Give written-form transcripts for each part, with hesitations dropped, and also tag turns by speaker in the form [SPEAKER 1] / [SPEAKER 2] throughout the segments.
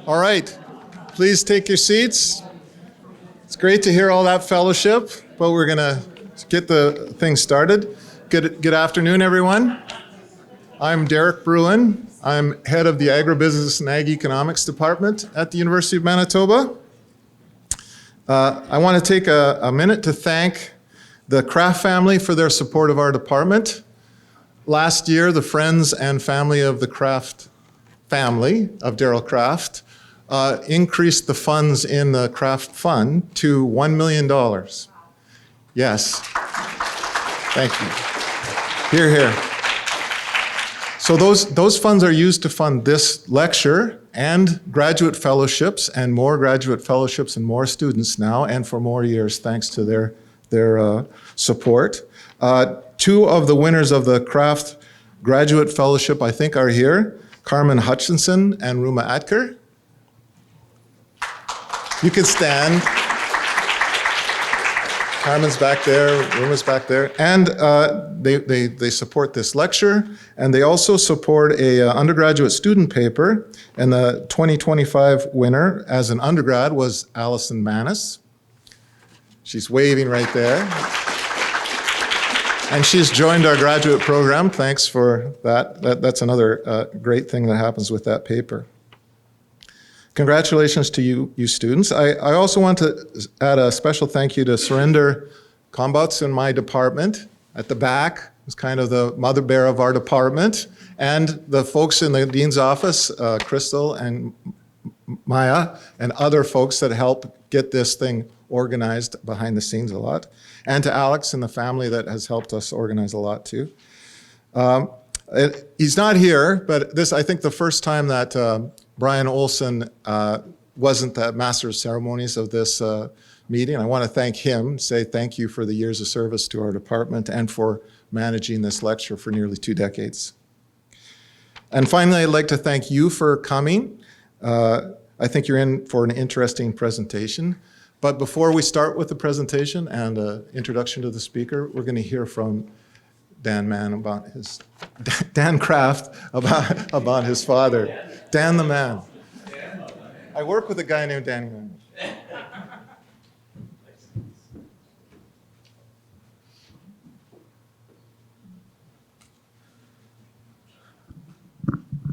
[SPEAKER 1] All right, please take your seats. It's great to hear all that fellowship, but we're gonna get the thing started. Good afternoon, everyone. I'm Derek Bruin. I'm head of the Agribusiness and Ag Economics Department at the University of Manitoba. I want to take a minute to thank the Kraft family for their support of our department. Last year, the friends and family of the Kraft family of Darryl Kraft increased the funds in the Kraft Fund to $1 million. Yes. Thank you. Hear, hear. So those funds are used to fund this lecture and graduate fellowships and more graduate fellowships and more students now and for more years thanks to their support. Two of the winners of the Kraft Graduate Fellowship, I think, are here, Carmen Hutchinson and Ruma Atker. You can stand. Carmen's back there, Ruma's back there. And they support this lecture, and they also support a undergraduate student paper. And the 2025 winner as an undergrad was Allison Manis. She's waving right there. And she's joined our graduate program. Thanks for that. That's another great thing that happens with that paper. Congratulations to you students. I also want to add a special thank you to Surinder Kombats in my department at the back, who's kind of the mother bear of our department, and the folks in the dean's office, Crystal and Maya, and other folks that help get this thing organized behind the scenes a lot, and to Alex and the family that has helped us organize a lot too. He's not here, but this, I think, the first time that Brian Olson wasn't the master of ceremonies of this meeting. I want to thank him, say thank you for the years of service to our department and for managing this lecture for nearly 2 decades. And finally, I'd like to thank you for coming. I think you're in for an interesting presentation. But before we start with the presentation and an introduction to the speaker, we're going to hear from Dan Kraft about his father. Dan the man. I work with a guy named Danny Man.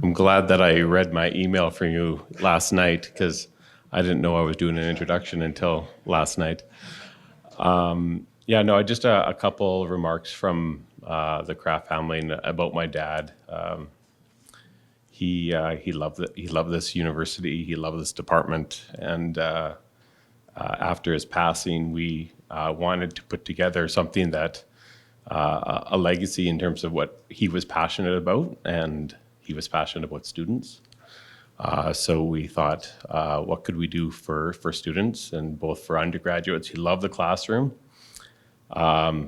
[SPEAKER 2] I'm glad that I read my email from you last night because I didn't know I was doing an introduction until last night. Just a couple remarks from the Kraft family about my dad. He loved it. He loved this university. He loved this department. And after his passing, we wanted to put together something that a legacy in terms of what he was passionate about, and he was passionate about students. So we thought, what could we do for students, and both for undergraduates? He loved the classroom.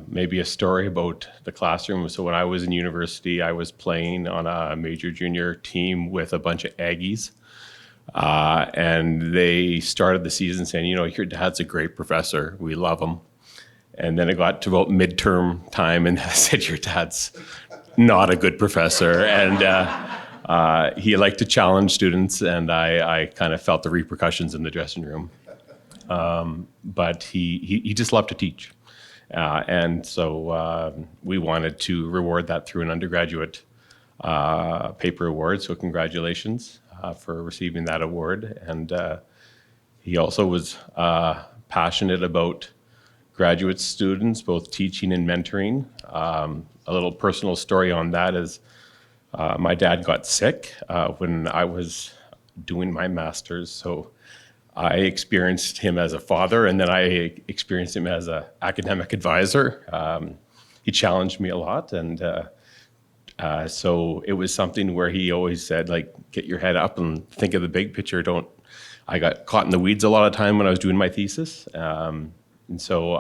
[SPEAKER 2] Maybe a story about the classroom. So when I was in university, I was playing on a major junior team with a bunch of Aggies. And they started the season saying, your dad's a great professor. We love him. And then it got to about midterm time and I said, your dad's not a good professor. And he liked to challenge students, and I kind of felt the repercussions in the dressing room. But he just loved to teach. And so we wanted to reward that through an undergraduate paper award. So congratulations for receiving that award. And he also was passionate about graduate students, both teaching and mentoring. A little personal story on that is my dad got sick when I was doing my master's. So I experienced him as a father, and then I experienced him as an academic advisor. He challenged me a lot, and so it was something where he always said, get your head up and think of the big picture. I got caught in the weeds a lot of time when I was doing my thesis, and so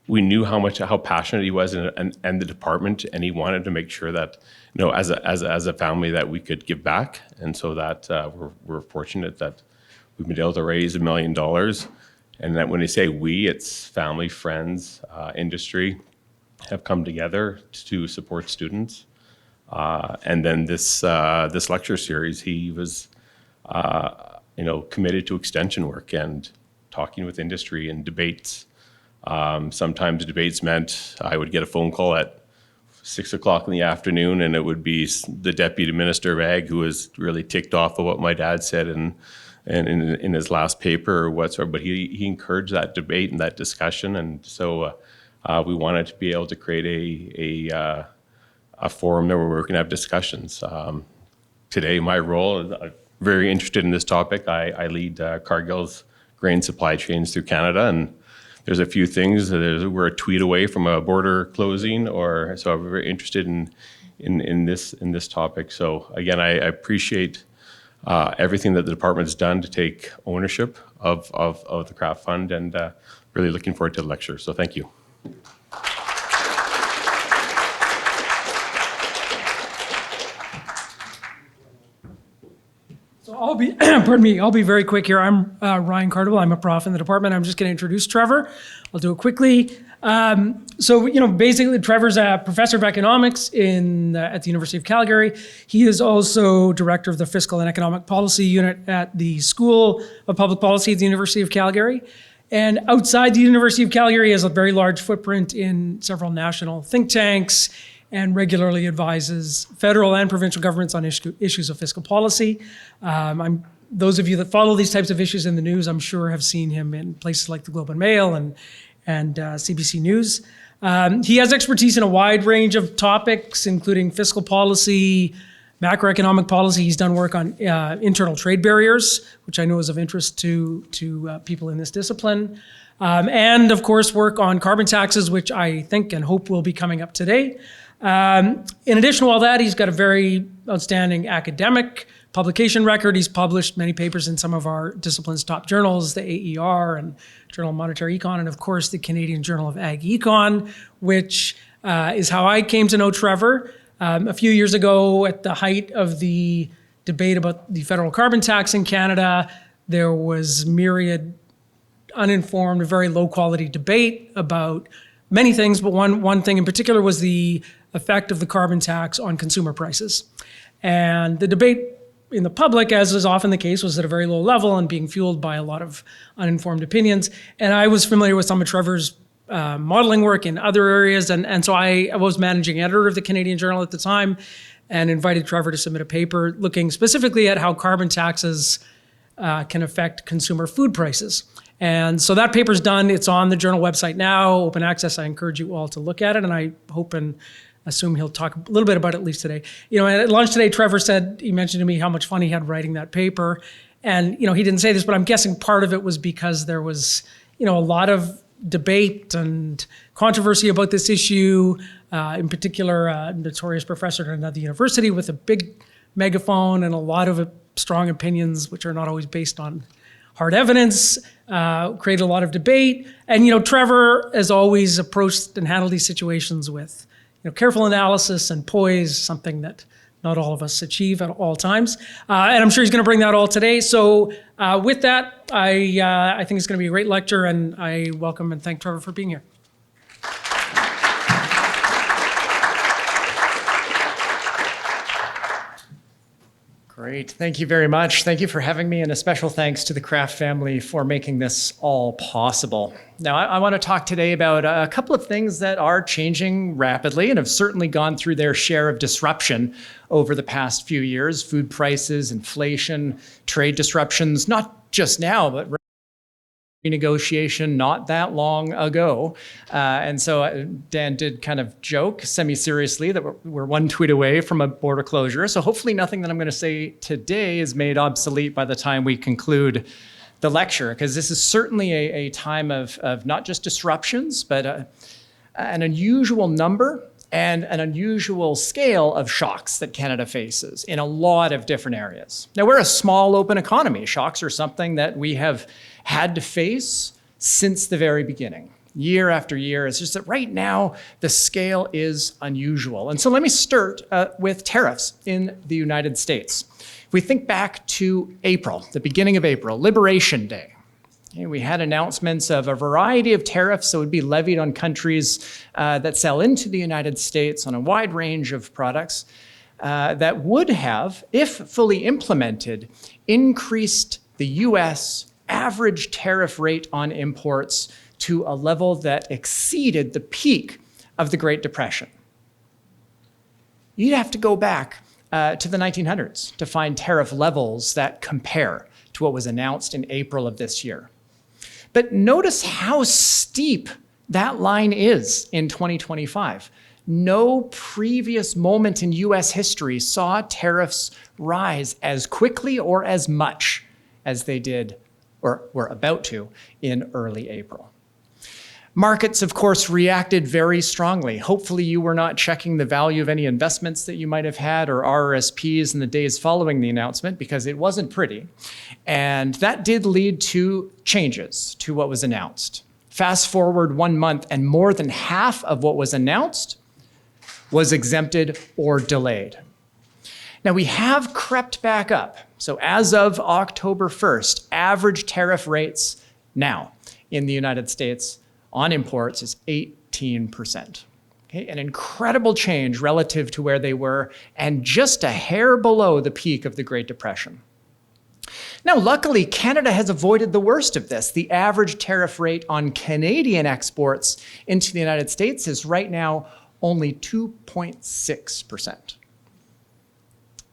[SPEAKER 2] we knew how passionate he was and the department, and he wanted to make sure that, as a family, that we could give back, and so that we're fortunate that we've been able to raise $1 million, and that when they say we, it's family, friends, industry have come together to support students. And then this lecture series, he was committed to extension work and talking with industry and debates. Sometimes debates meant I would get a phone call at 6 o'clock in the afternoon, and it would be the Deputy Minister of Ag who was really ticked off of what my dad said and in his last paper or whatsoever. But he encouraged that debate and that discussion, and so we wanted to be able to create a forum where we're going to have discussions. Today, my role, very interested in this topic. I lead Cargill's grain supply chains through Canada, and there's a few things. We're a tweet away from a border closing, so I'm very interested in this topic. So again, I appreciate everything that the department's done to take ownership of the Kraft Fund, and really looking forward to the lecture. So thank you.
[SPEAKER 3] So I'll be, pardon me, I'll be very quick here. I'm Ryan Cardwell. I'm a prof in the department. I'm just going to introduce Trevor. I'll do it quickly. Basically, Trevor's a professor of economics at the University of Calgary. He is also director of the Fiscal and Economic Policy Unit at the School of Public Policy at the University of Calgary. And outside the University of Calgary, he has a very large footprint in several national think tanks and regularly advises federal and provincial governments on issues of fiscal policy. Those of you that follow these types of issues in the news, I'm sure have seen him in places like the Globe and Mail and CBC News. He has expertise in a wide range of topics, including fiscal policy, macroeconomic policy. He's done work on internal trade barriers, which I know is of interest to people in this discipline. And of course, work on carbon taxes, which I think and hope will be coming up today. In addition to all that, he's got a very outstanding academic publication record. He's published many papers in some of our discipline's top journals, the AER and Journal of Monetary Econ, and of course the Canadian Journal of Ag Econ, which is how I came to know Trevor. A few years ago, at the height of the debate about the federal carbon tax in Canada, there was myriad uninformed, very low quality debate about many things, but one thing in particular was the effect of the carbon tax on consumer prices. And the debate in the public, as is often the case, was at a very low level and being fueled by a lot of uninformed opinions. And I was familiar with some of Trevor's modeling work in other areas. And so I was managing editor of the Canadian Journal at the time and invited Trevor to submit a paper looking specifically at how carbon taxes can affect consumer food prices. And so that paper's done. It's on the journal website now, open access. I encourage you all to look at it, and I hope and assume he'll talk a little bit about it at least today. At lunch today, Trevor said, he mentioned to me how much fun he had writing that paper. And, he didn't say this, but I'm guessing part of it was because there was, a lot of debate and controversy about this issue. In particular, a notorious professor at another university with a big megaphone and a lot of strong opinions, which are not always based on hard evidence, created a lot of debate. And, Trevor, as always, approached and handled these situations with, careful analysis and poise, something that not all of us achieve at all times. And I'm sure he's going to bring that all today. So with that, I think it's going to be a great lecture, and I welcome and thank Trevor for being here.
[SPEAKER 4] Great. Thank you very much. Thank you for having me, and a special thanks to the Kraft family for making this all possible. Now, I want to talk today about a couple of things that are changing rapidly and have certainly gone through their share of disruption over the past few years: food prices, inflation, trade disruptions, not just now, but renegotiation not that long ago. And so Dan did kind of joke semi-seriously that we're one tweet away from a border closure. So hopefully nothing that I'm going to say today is made obsolete by the time we conclude the lecture, because this is certainly a time of not just disruptions, but an unusual number and an unusual scale of shocks that Canada faces in a lot of different areas. Now, we're a small open economy. Shocks are something that we have had to face since the very beginning, year after year. It's just that right now, the scale is unusual. And so let me start with tariffs in the United States. If we think back to April, the beginning of April, Liberation Day, we had announcements of a variety of tariffs that would be levied on countries that sell into the United States on a wide range of products. that would have, if fully implemented, increased the US average tariff rate on imports to a level that exceeded the peak of the Great Depression. You'd have to go back to the 1900s to find tariff levels that compare to what was announced in April of this year. But notice how steep that line is in 2025. No previous moment in US history saw tariffs rise as quickly or as much as they did or were about to in early April. Markets, of course, reacted very strongly. Hopefully you were not checking the value of any investments that you might have had or RRSPs in the days following the announcement, because it wasn't pretty. And that did lead to changes to what was announced. Fast forward 1 month, and more than half of what was announced was exempted or delayed. Now we have crept back up. So as of October 1st, average tariff rates now in the United States on imports is 18%. Okay, an incredible change relative to where they were, and just a hair below the peak of the Great Depression. Now, luckily, Canada has avoided the worst of this. The average tariff rate on Canadian exports into the United States is right now only 2.6%.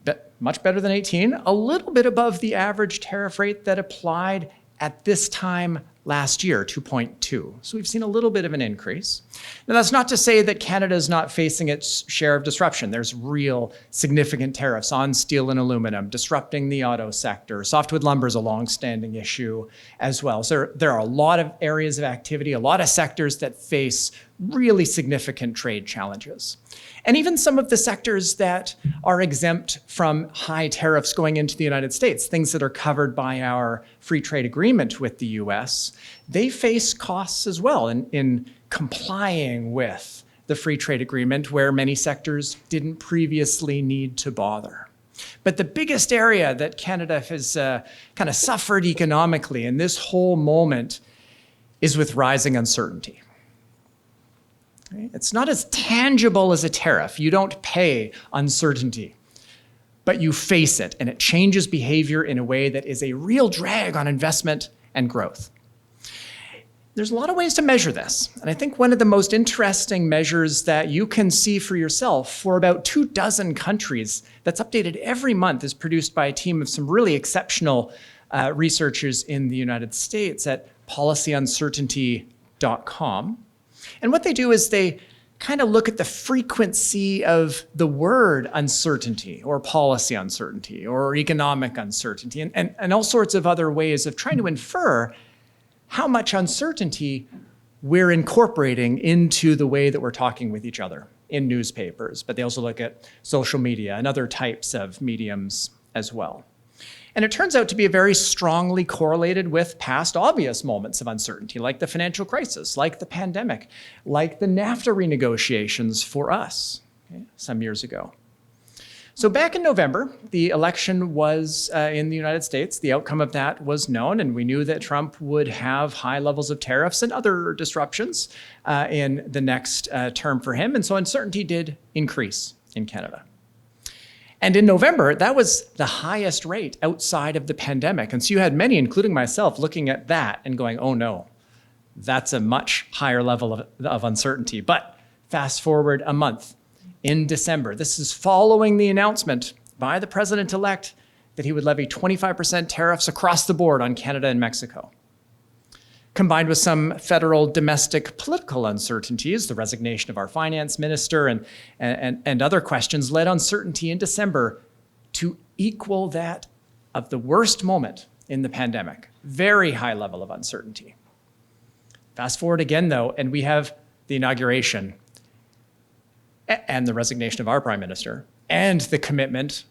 [SPEAKER 4] But much better than 18, a little bit above the average tariff rate that applied at this time last year, 2.2. So we've seen a little bit of an increase. Now, that's not to say that Canada is not facing its share of disruption. There's real significant tariffs on steel and aluminum, disrupting the auto sector. Softwood lumber is a long-standing issue as well. So there are a lot of areas of activity, a lot of sectors that face really significant trade challenges. And even some of the sectors that are exempt from high tariffs going into the United States, things that are covered by our free trade agreement with the US, they face costs as well in complying with the free trade agreement, where many sectors didn't previously need to bother. But the biggest area that Canada has kind of suffered economically in this whole moment is with rising uncertainty. It's not as tangible as a tariff. You don't pay uncertainty, but you face it, and it changes behavior in a way that is a real drag on investment and growth. There's a lot of ways to measure this, and I think one of the most interesting measures that you can see for yourself for about 24 countries, that's updated every month, is produced by a team of some really exceptional researchers in the United States at policyuncertainty.com. And what they do is they kind of look at the frequency of the word uncertainty or policy uncertainty or economic uncertainty and all sorts of other ways of trying to infer how much uncertainty we're incorporating into the way that we're talking with each other in newspapers. But they also look at social media and other types of mediums as well. And it turns out to be very strongly correlated with past obvious moments of uncertainty, like the financial crisis, like the pandemic, like the NAFTA renegotiations for us some years ago. So back in November, the election was in the United States. The outcome of that was known, and we knew that Trump would have high levels of tariffs and other disruptions in the next term for him. And so uncertainty did increase in Canada. And in November, that was the highest rate outside of the pandemic. And so you had many, including myself, looking at that and going, oh no, that's a much higher level of uncertainty. But fast forward a month, in December, this is following the announcement by the president-elect that he would levy 25% tariffs across the board on Canada and Mexico. Combined with some federal domestic political uncertainties, the resignation of our finance minister and other questions led uncertainty in December to equal that of the worst moment in the pandemic. Very high level of uncertainty. Fast forward again, though, and we have the inauguration and the resignation of our prime minister and the commitment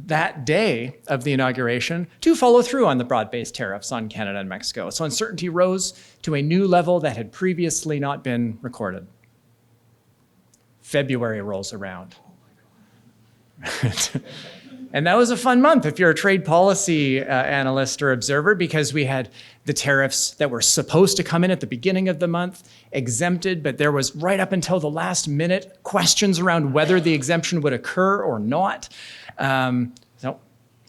[SPEAKER 4] that day of the inauguration to follow through on the broad-based tariffs on Canada and Mexico. So uncertainty rose to a new level that had previously not been recorded. February rolls around. And that was a fun month if you're a trade policy analyst or observer, because we had the tariffs that were supposed to come in at the beginning of the month, exempted, but there was right up until the last minute questions around whether the exemption would occur or not. So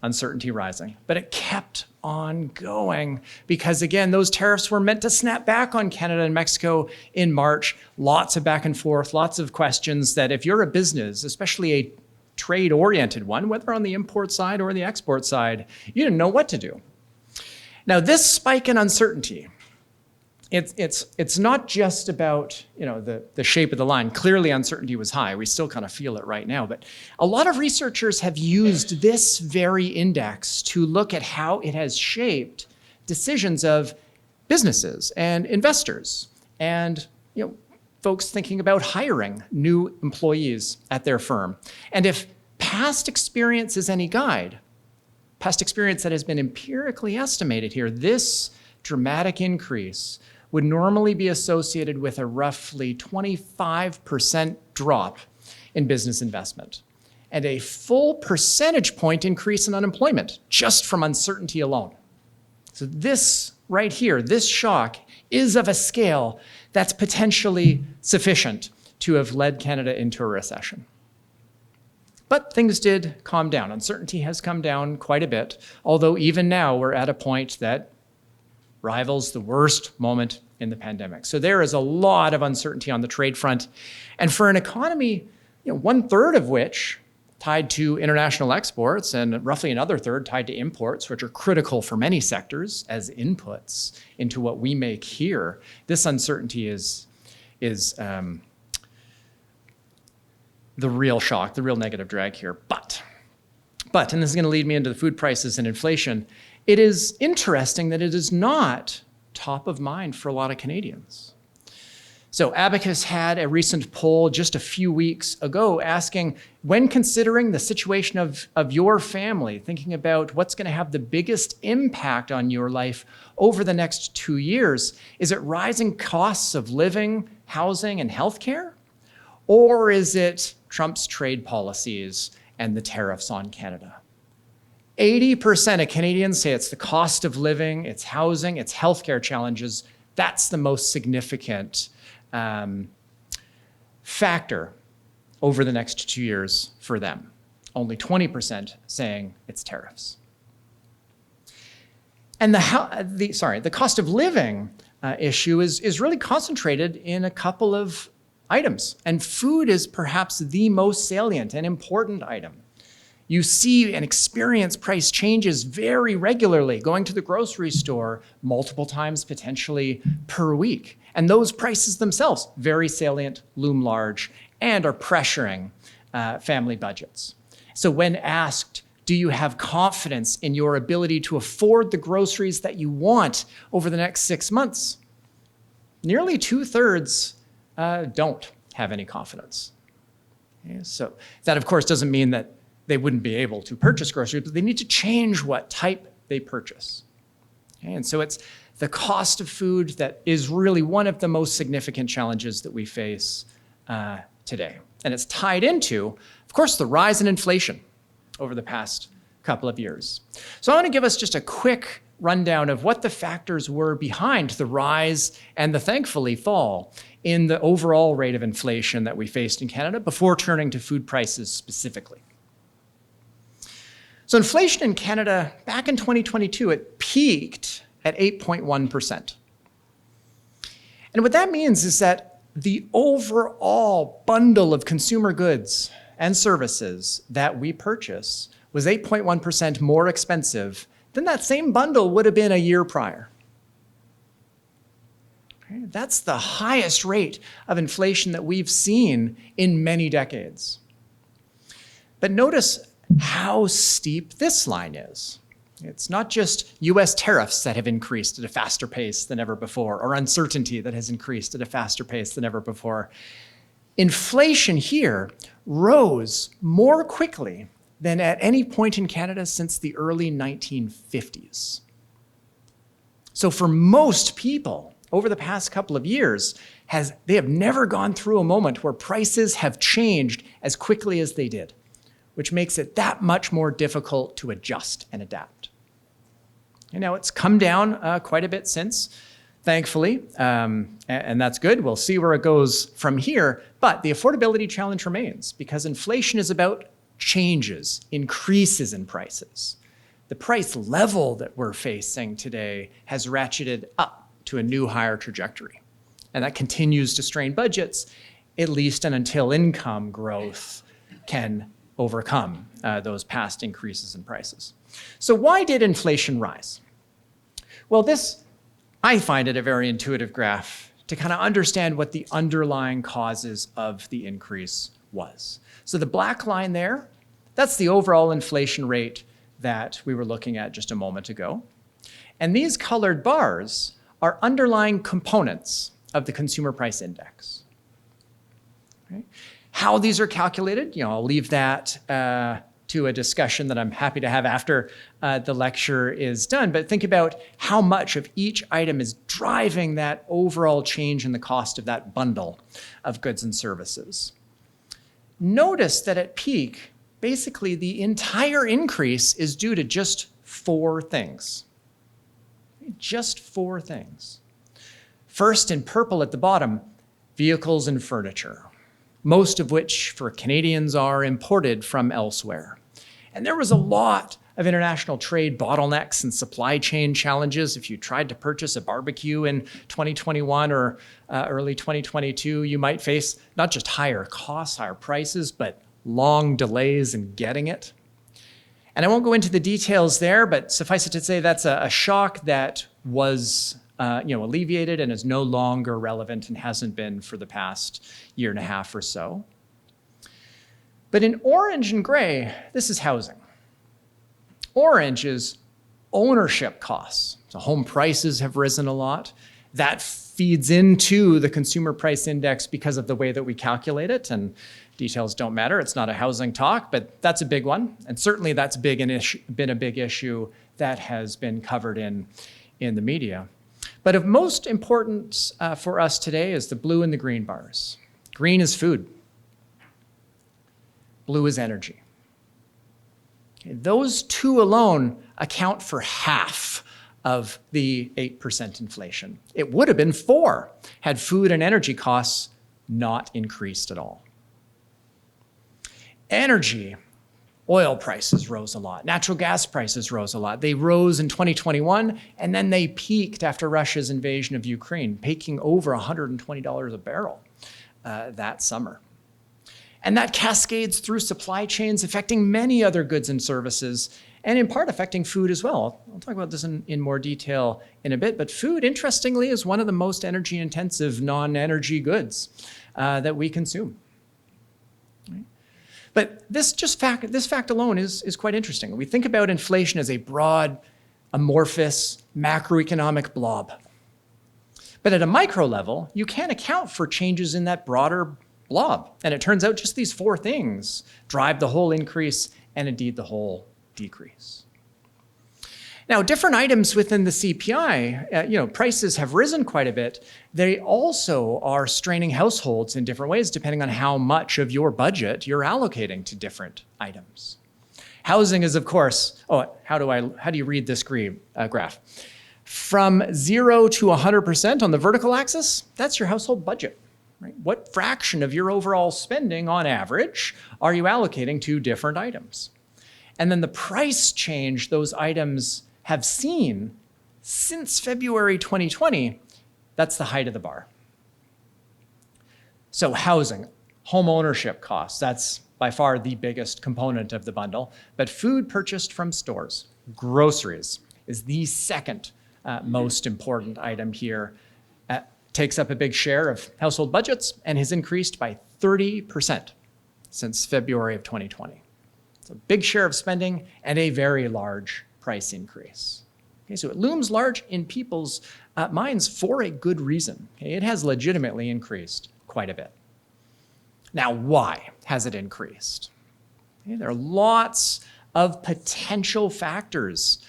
[SPEAKER 4] uncertainty rising. But it kept on going because, again, those tariffs were meant to snap back on Canada and Mexico in March. Lots of back and forth, lots of questions that if you're a business, especially a trade-oriented one, whether on the import side or the export side, you didn't know what to do. Now, this spike in uncertainty, it's not just about the shape of the line. Clearly, uncertainty was high. We still kind of feel it right now. But a lot of researchers have used this very index to look at how it has shaped decisions of businesses and investors and folks thinking about hiring new employees at their firm. And if past experience is any guide, past experience that has been empirically estimated here, this dramatic increase would normally be associated with a roughly 25% drop in business investment and a full percentage point increase in unemployment just from uncertainty alone. So this right here, this shock is of a scale that's potentially sufficient to have led Canada into a recession. But things did calm down. Uncertainty has come down quite a bit, although even now we're at a point that rivals the worst moment in the pandemic. So there is a lot of uncertainty on the trade front. And for an economy, 1/3 of which tied to international exports and roughly another third tied to imports, which are critical for many sectors as inputs into what we make here, this uncertainty is the real shock, the real negative drag here. But, and this is going to lead me into the food prices and inflation, it is interesting that it is not top of mind for a lot of Canadians. So Abacus had a recent poll just a few weeks ago asking, when considering the situation of your family, thinking about what's going to have the biggest impact on your life over the next 2 years, is it rising costs of living, housing, and healthcare? Or is it Trump's trade policies and the tariffs on Canada? 80% of Canadians say it's the cost of living, it's housing, it's healthcare challenges. That's the most significant factor over the next 2 years for them. Only 20% saying it's tariffs. And the cost of living issue is really concentrated in a couple of items. And food is perhaps the most salient and important item. You see and experience price changes very regularly, going to the grocery store multiple times potentially per week. And those prices themselves, very salient, loom large, and are pressuring family budgets. So when asked, do you have confidence in your ability to afford the groceries that you want over the next 6 months? Nearly 2/3 don't have any confidence. Okay, so that, of course, doesn't mean that they wouldn't be able to purchase groceries, but they need to change what type they purchase. Okay, and so it's the cost of food that is really one of the most significant challenges that we face today. And it's tied into, of course, the rise in inflation over the past couple of years. So I want to give us just a quick rundown of what the factors were behind the rise and the thankfully fall in the overall rate of inflation that we faced in Canada before turning to food prices specifically. So inflation in Canada back in 2022, it peaked at 8.1%. And what that means is that the overall bundle of consumer goods and services that we purchase was 8.1% more expensive than that same bundle would have been a year prior. Okay, that's the highest rate of inflation that we've seen in many decades. But notice how steep this line is. It's not just US tariffs that have increased at a faster pace than ever before, or uncertainty that has increased at a faster pace than ever before. Inflation here rose more quickly than at any point in Canada since the early 1950s. So for most people, over the past couple of years, they have never gone through a moment where prices have changed as quickly as they did. which makes it that much more difficult to adjust and adapt. And now it's come down quite a bit since, thankfully, and that's good. We'll see where it goes from here, but the affordability challenge remains because inflation is about changes, increases in prices. The price level that we're facing today has ratcheted up to a new higher trajectory, and that continues to strain budgets, at least until income growth can overcome those past increases in prices. So why did inflation rise? Well, I find it a very intuitive graph to kind of understand what the underlying causes of the increase was. So the black line there, that's the overall inflation rate that we were looking at just a moment ago. And these colored bars are underlying components of the consumer price index. Okay? How these are calculated, I'll leave that to a discussion that I'm happy to have after the lecture is done. But think about how much of each item is driving that overall change in the cost of that bundle of goods and services. Notice that at peak, basically the entire increase is due to just 4 things. Just 4 things. First, in purple at the bottom, vehicles and furniture, most of which for Canadians are imported from elsewhere. And there was a lot of international trade bottlenecks and supply chain challenges. If you tried to purchase a barbecue in 2021 or early 2022, you might face not just higher costs, higher prices, but long delays in getting it. And I won't go into the details there, but suffice it to say that's a shock that was alleviated and is no longer relevant and hasn't been for the past year and a half or so. But in orange and gray, this is housing. Orange is ownership costs. So home prices have risen a lot. That feeds into the consumer price index because of the way that we calculate it, and details don't matter. It's not a housing talk, but that's a big one. And certainly that's been a big issue that has been covered in the media. But of most importance for us today is the blue and the green bars. Green is food. Blue is energy. Okay, those 2 alone account for half of the 8% inflation. It would have been 4 had food and energy costs not increased at all. Energy, oil prices rose a lot. Natural gas prices rose a lot. They rose in 2021, and then they peaked after Russia's invasion of Ukraine, peaking over $120 a barrel that summer. And that cascades through supply chains, affecting many other goods and services, and in part affecting food as well. I'll talk about this in more detail in a bit, but food, interestingly, is one of the most energy-intensive non-energy goods that we consume. Right? But this fact alone is quite interesting. We think about inflation as a broad, amorphous, macroeconomic blob. But at a micro level, you can't account for changes in that broader blob. And it turns out just these 4 things drive the whole increase and indeed the whole decrease. Now, different items within the CPI, prices have risen quite a bit. They also are straining households in different ways depending on how much of your budget you're allocating to different items. Housing is, of course, how do you read this graph? From 0 to 100% on the vertical axis, that's your household budget. Right? What fraction of your overall spending on average are you allocating to different items? And then the price change those items have seen since February 2020, that's the height of the bar. So housing, home ownership costs, that's by far the biggest component of the bundle. But food purchased from stores, groceries, is the second most important item here. Takes up a big share of household budgets and has increased by 30% since February of 2020. It's a big share of spending and a very large price increase. Okay, so it looms large in people's minds for a good reason. Okay, it has legitimately increased quite a bit. Now, why has it increased? Okay, there are lots of potential factors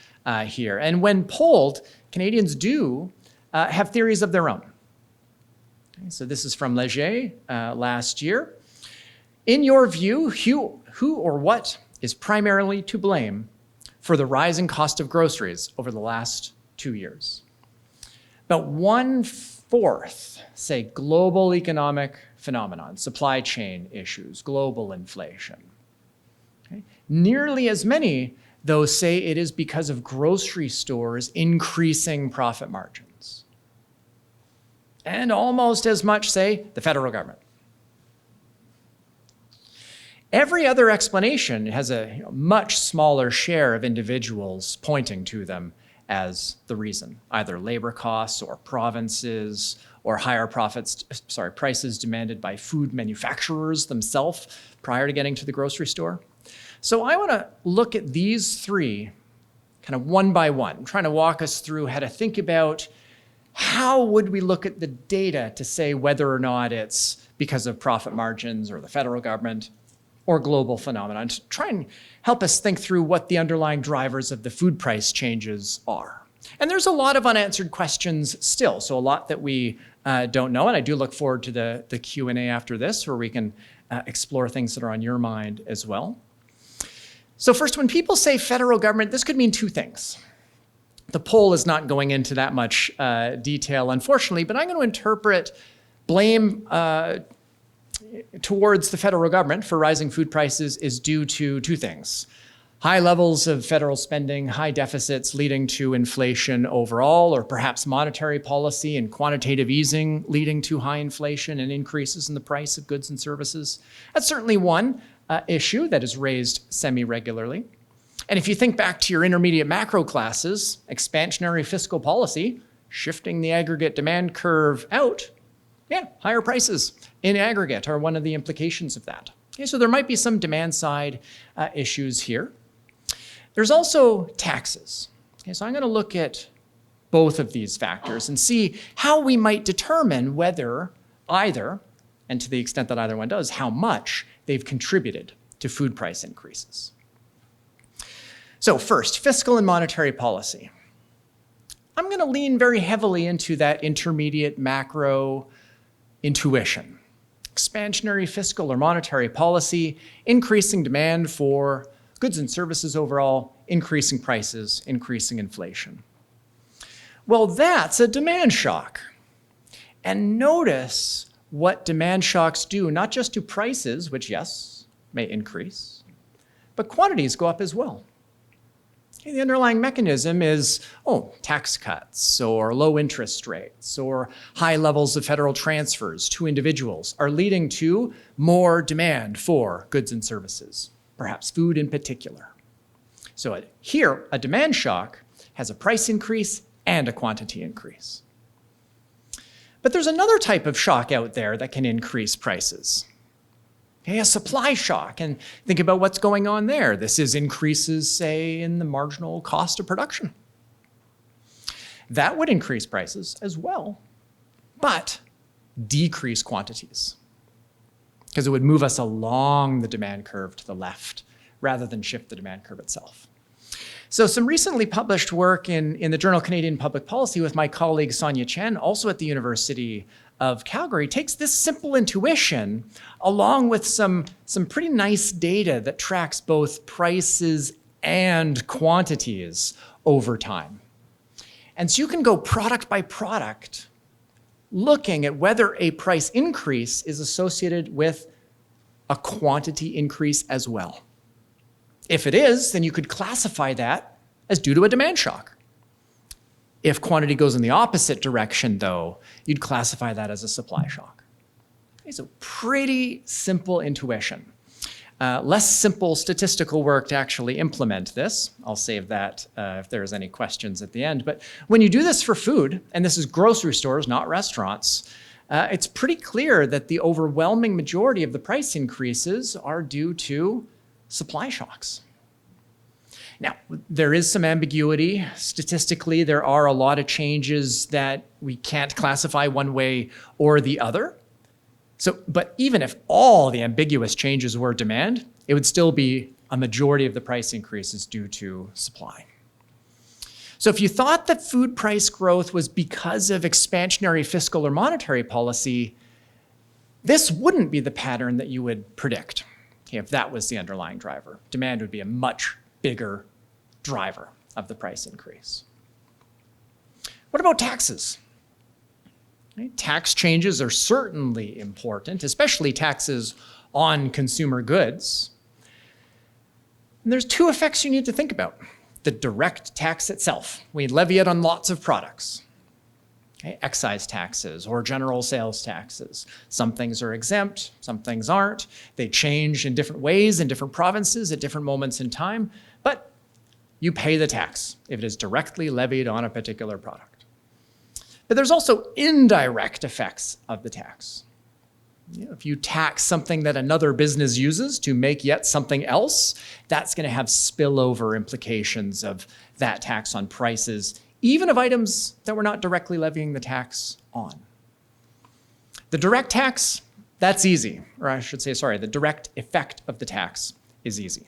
[SPEAKER 4] here. And when polled, Canadians do have theories of their own. Okay, so this is from Leger last year. In your view, who or what is primarily to blame for the rising cost of groceries over the last 2 years? About 1/4 say global economic phenomenon, supply chain issues, global inflation. Okay? Nearly as many, though, say it is because of grocery stores increasing profit margins. And almost as much say the federal government. Every other explanation has a much smaller share of individuals pointing to them as the reason, either labor costs or provinces or higher prices demanded by food manufacturers themselves prior to getting to the grocery store. So I want to look at these three kind of one by one, trying to walk us through how to think about how would we look at the data to say whether or not it's because of profit margins or the federal government or global phenomenon, to try and help us think through what the underlying drivers of the food price changes are. And there's a lot of unanswered questions still, so a lot that we don't know, and I do look forward to the Q&A after this, where we can explore things that are on your mind as well. So first, when people say federal government, this could mean two things. The poll is not going into that much detail, unfortunately, but I'm going to interpret blame towards the federal government for rising food prices is due to two things. High levels of federal spending, high deficits leading to inflation overall, or perhaps monetary policy and quantitative easing leading to high inflation and increases in the price of goods and services. That's certainly one issue that is raised semi-regularly. And if you think back to your intermediate macro classes, expansionary fiscal policy, shifting the aggregate demand curve out, higher prices in aggregate are one of the implications of that. Okay, so there might be some demand side issues here. There's also taxes. Okay, so I'm going to look at both of these factors and see how we might determine whether either, and to the extent that either one does, how much they've contributed to food price increases. So first, fiscal and monetary policy. I'm going to lean very heavily into that intermediate macro intuition. Expansionary fiscal or monetary policy, increasing demand for goods and services overall, increasing prices, increasing inflation. Well, that's a demand shock. And notice what demand shocks do, not just to prices, which yes, may increase, but quantities go up as well. The underlying mechanism is, tax cuts or low interest rates or high levels of federal transfers to individuals are leading to more demand for goods and services, perhaps food in particular. So here, a demand shock has a price increase and a quantity increase. But there's another type of shock out there that can increase prices. Okay, a supply shock, and think about what's going on there. This is increases, say, in the marginal cost of production. That would increase prices as well, but decrease quantities, because it would move us along the demand curve to the left rather than shift the demand curve itself. So some recently published work in the journal Canadian Public Policy with my colleague Sonia Chen, also at the University of Calgary, takes this simple intuition along with some pretty nice data that tracks both prices and quantities over time. And so you can go product by product, looking at whether a price increase is associated with a quantity increase as well. If it is, then you could classify that as due to a demand shock. If quantity goes in the opposite direction, though, you'd classify that as a supply shock. Okay, so pretty simple intuition. Less simple statistical work to actually implement this. I'll save that if there's any questions at the end. But when you do this for food, and this is grocery stores, not restaurants, it's pretty clear that the overwhelming majority of the price increases are due to supply shocks. Now, there is some ambiguity. Statistically, there are a lot of changes that we can't classify one way or the other. But even if all the ambiguous changes were demand, it would still be a majority of the price increases due to supply. So if you thought that food price growth was because of expansionary fiscal or monetary policy, This wouldn't be the pattern that you would predict if that was the underlying driver. Demand would be a much bigger driver of the price increase. What about taxes? Tax changes are certainly important, especially taxes on consumer goods. And there's two effects you need to think about. The direct tax itself. We levy it on lots of products. Excise taxes or general sales taxes. Some things are exempt, some things aren't. They change in different ways in different provinces at different moments in time, but you pay the tax if it is directly levied on a particular product. But there's also indirect effects of the tax. If you tax something that another business uses to make yet something else, that's going to have spillover implications of that tax on prices, even of items that we're not directly levying the tax on. The direct tax, that's easy. Or I should say, sorry, the direct effect of the tax is easy.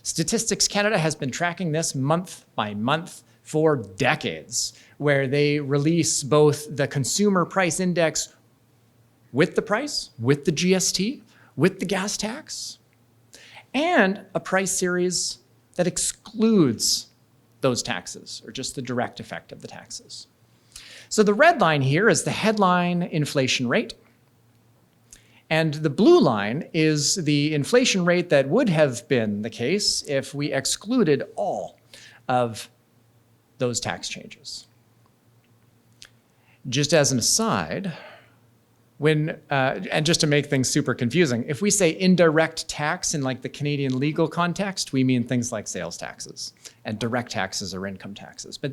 [SPEAKER 4] Statistics Canada has been tracking this month by month for decades, where they release both the consumer price index with the price, with the GST, with the gas tax, and a price series that excludes those taxes, or just the direct effect of the taxes. So the red line here is the headline inflation rate, and the blue line is the inflation rate that would have been the case if we excluded all of those tax changes. Just as an aside, and just to make things super confusing, if we say indirect tax in like the Canadian legal context, we mean things like sales taxes, and direct taxes are income taxes. But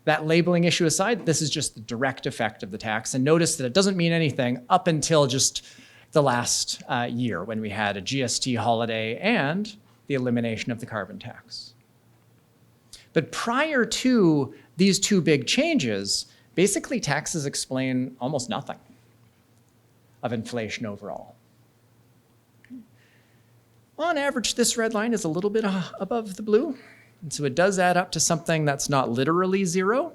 [SPEAKER 4] that labeling issue aside, this is just the direct effect of the tax. And notice that it doesn't mean anything up until just the last year when we had a GST holiday and the elimination of the carbon tax. But prior to these two big changes, basically taxes explain almost nothing of inflation overall. On average, this red line is a little bit above the blue. And so it does add up to something that's not literally zero,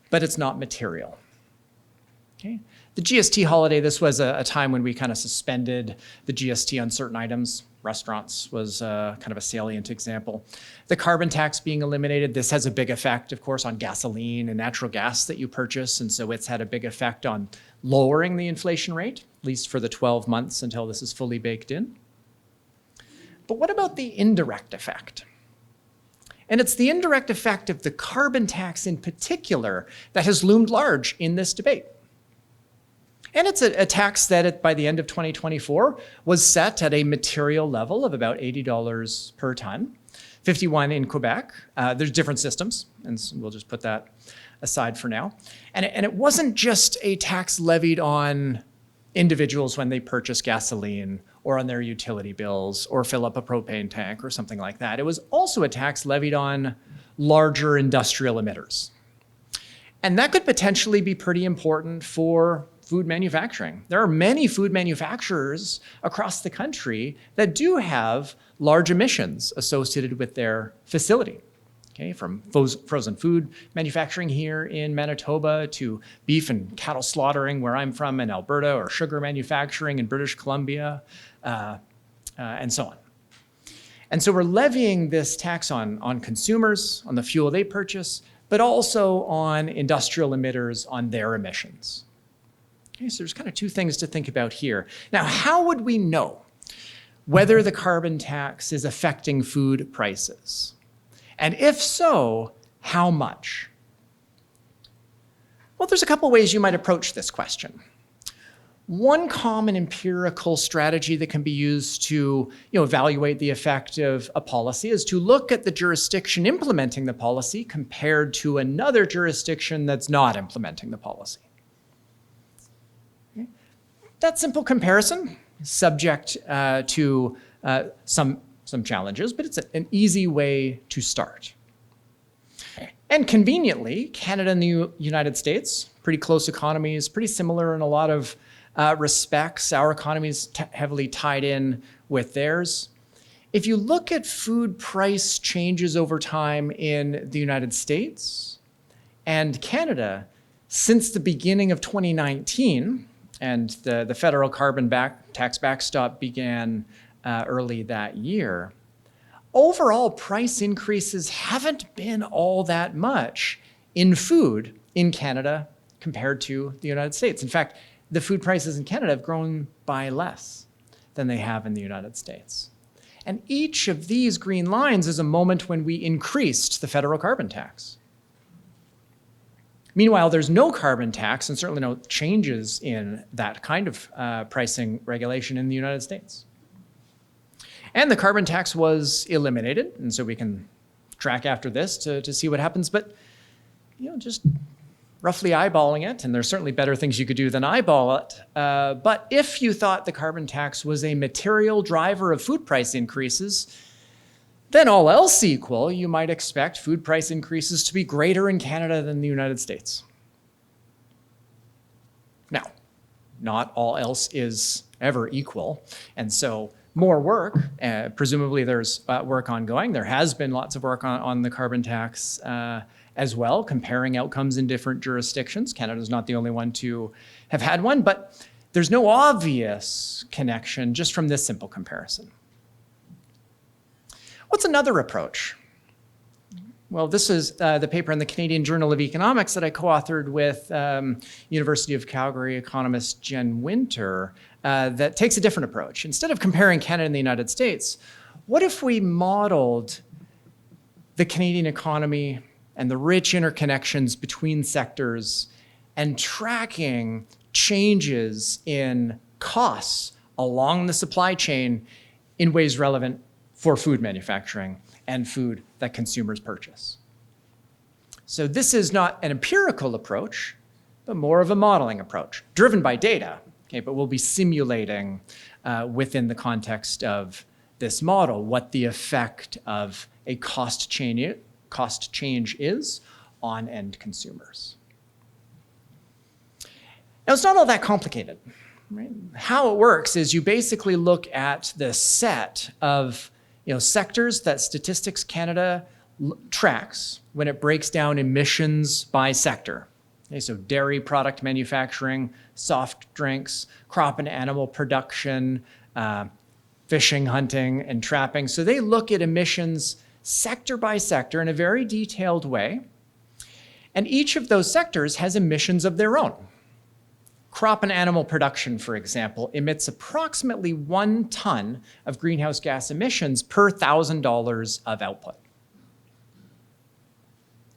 [SPEAKER 4] but it's not material. Okay? The GST holiday, this was a time when we kind of suspended the GST on certain items. Restaurants was kind of a salient example. The carbon tax being eliminated, this has a big effect, of course, on gasoline and natural gas that you purchase. And so it's had a big effect on lowering the inflation rate, at least for the 12 months until this is fully baked in. But what about the indirect effect? And it's the indirect effect of the carbon tax in particular that has loomed large in this debate. And it's a tax that by the end of 2024 was set at a material level of about $80 per ton, 51 in Quebec. There's different systems, and so we'll just put that aside for now. And it wasn't just a tax levied on individuals when they purchase gasoline or on their utility bills or fill up a propane tank or something like that. It was also a tax levied on larger industrial emitters. And that could potentially be pretty important for food manufacturing. There are many food manufacturers across the country that do have large emissions associated with their facility. Okay, from frozen food manufacturing here in Manitoba to beef and cattle slaughtering where I'm from in Alberta, or sugar manufacturing in British Columbia, and so on. And so we're levying this tax on consumers, on the fuel they purchase, but also on industrial emitters on their emissions. Okay, so there's kind of two things to think about here. Now, how would we know whether the carbon tax is affecting food prices? And if so, how much? Well, there's a couple ways you might approach this question. One common empirical strategy that can be used to evaluate the effect of a policy is to look at the jurisdiction implementing the policy compared to another jurisdiction that's not implementing the policy. Okay. That simple comparison is subject to some challenges, but it's an easy way to start. And conveniently, Canada and the United States, pretty close economies, pretty similar in a lot of respects. Our economy is heavily tied in with theirs. If you look at food price changes over time in the United States and Canada, since the beginning of 2019, And the federal carbon tax backstop began early that year. Overall price increases haven't been all that much in food in Canada compared to the United States. In fact, the food prices in Canada have grown by less than they have in the United States. And each of these green lines is a moment when we increased the federal carbon tax. Meanwhile, there's no carbon tax and certainly no changes in that kind of pricing regulation in the United States. And the carbon tax was eliminated, and so we can track after this to see what happens. But just roughly eyeballing it, and there's certainly better things you could do than eyeball it. But if you thought the carbon tax was a material driver of food price increases, then all else equal, you might expect food price increases to be greater in Canada than the United States. Now, not all else is ever equal, and so more work, presumably there's work ongoing. There has been lots of work on the carbon tax as well, comparing outcomes in different jurisdictions. Canada's not the only one to have had one, but there's no obvious connection just from this simple comparison. What's another approach? Well, this is the paper in the Canadian Journal of Economics that I co-authored with University of Calgary economist Jen Winter that takes a different approach. Instead of comparing Canada and the United States, what if we modeled the Canadian economy and the rich interconnections between sectors and tracking changes in costs along the supply chain in ways relevant for food manufacturing and food that consumers purchase. So this is not an empirical approach, but more of a modeling approach, driven by data, okay, but we'll be simulating within the context of this model what the effect of a cost change is on end consumers. Now, it's not all that complicated. Right? How it works is you basically look at the set of sectors that Statistics Canada tracks when it breaks down emissions by sector. Okay, so dairy product manufacturing, soft drinks, crop and animal production, fishing, hunting, and trapping. So they look at emissions sector by sector in a very detailed way. And each of those sectors has emissions of their own. Crop and animal production, for example, emits approximately 1 ton of greenhouse gas emissions per $1,000 of output.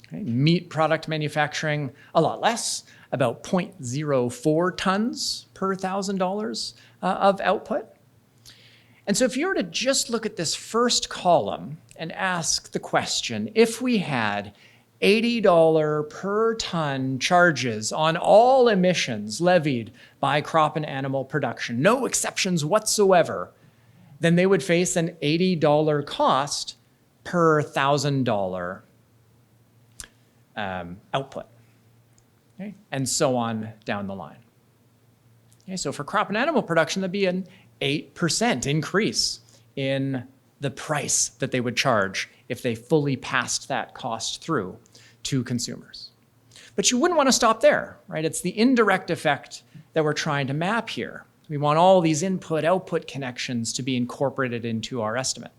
[SPEAKER 4] Okay. Meat product manufacturing, a lot less, about 0.04 tons per $1,000 of output. And so if you were to just look at this first column and ask the question, if we had $80 per ton charges on all emissions levied by crop and animal production, no exceptions whatsoever, then they would face an $80 cost per $1,000 output, okay? And so on down the line. Okay, so for crop and animal production, that'd be an 8% increase in the price that they would charge if they fully passed that cost through to consumers. But you wouldn't want to stop there, right? It's the indirect effect that we're trying to map here. We want all these input-output connections to be incorporated into our estimate.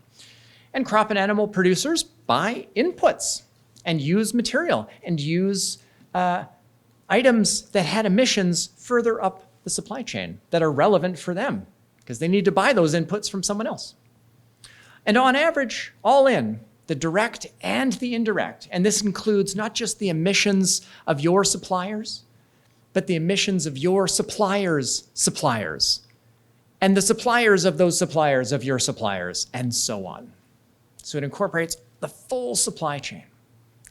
[SPEAKER 4] And crop and animal producers buy inputs and use material and use items that had emissions further up the supply chain that are relevant for them because they need to buy those inputs from someone else. And on average, all in, the direct and the indirect, and this includes not just the emissions of your suppliers, but the emissions of your suppliers' suppliers, and the suppliers of those suppliers of your suppliers, and so on. So it incorporates the full supply chain.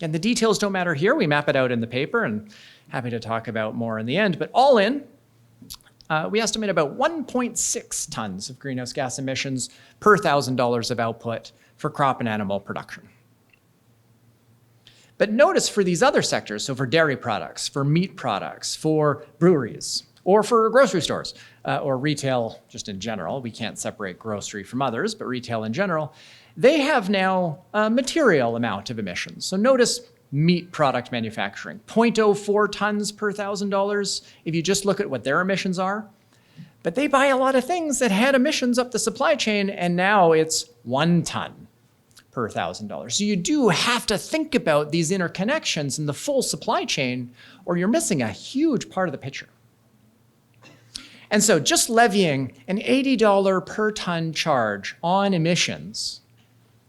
[SPEAKER 4] And the details don't matter here. We map it out in the paper, and happy to talk about more in the end. But all in, we estimate about 1.6 tons of greenhouse gas emissions per $1,000 of output for crop and animal production. But notice for these other sectors, so for dairy products, for meat products, for breweries, or for grocery stores, or retail just in general, we can't separate grocery from others, but retail in general, they have now a material amount of emissions. So notice meat product manufacturing, 0.04 tons per $1,000 if you just look at what their emissions are. But they buy a lot of things that had emissions up the supply chain, and now it's 1 ton per $1,000. So you do have to think about these interconnections in the full supply chain, or you're missing a huge part of the picture. And so just levying an $80 per ton charge on emissions,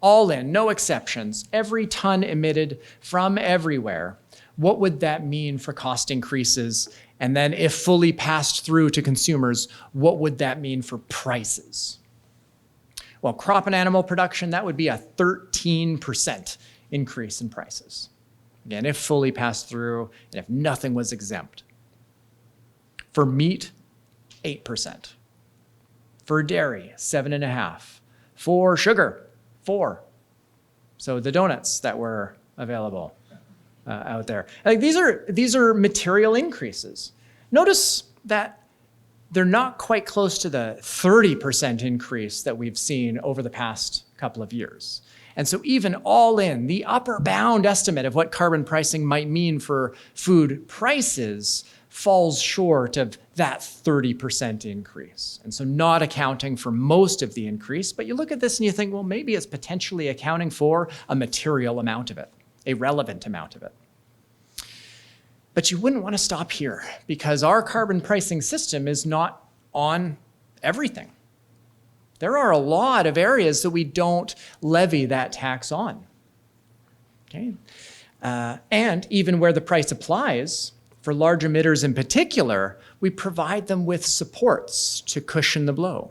[SPEAKER 4] all in, no exceptions, every ton emitted from everywhere, what would that mean for cost increases? And then if fully passed through to consumers, what would that mean for prices? Well, crop and animal production, that would be a 13% increase in prices. Again, if fully passed through and if nothing was exempt. For meat, 8%. For dairy, 7.5%. For sugar, 4%. So the donuts that were available out there. Like these are material increases. Notice that they're not quite close to the 30% increase that we've seen over the past couple of years. And so even all in, the upper bound estimate of what carbon pricing might mean for food prices falls short of that 30% increase. And so not accounting for most of the increase, but you look at this and you think, well, maybe it's potentially accounting for a material amount of it, a relevant amount of it. But you wouldn't want to stop here because our carbon pricing system is not on everything. There are a lot of areas that we don't levy that tax on. Okay? And even where the price applies, for large emitters in particular, we provide them with supports to cushion the blow.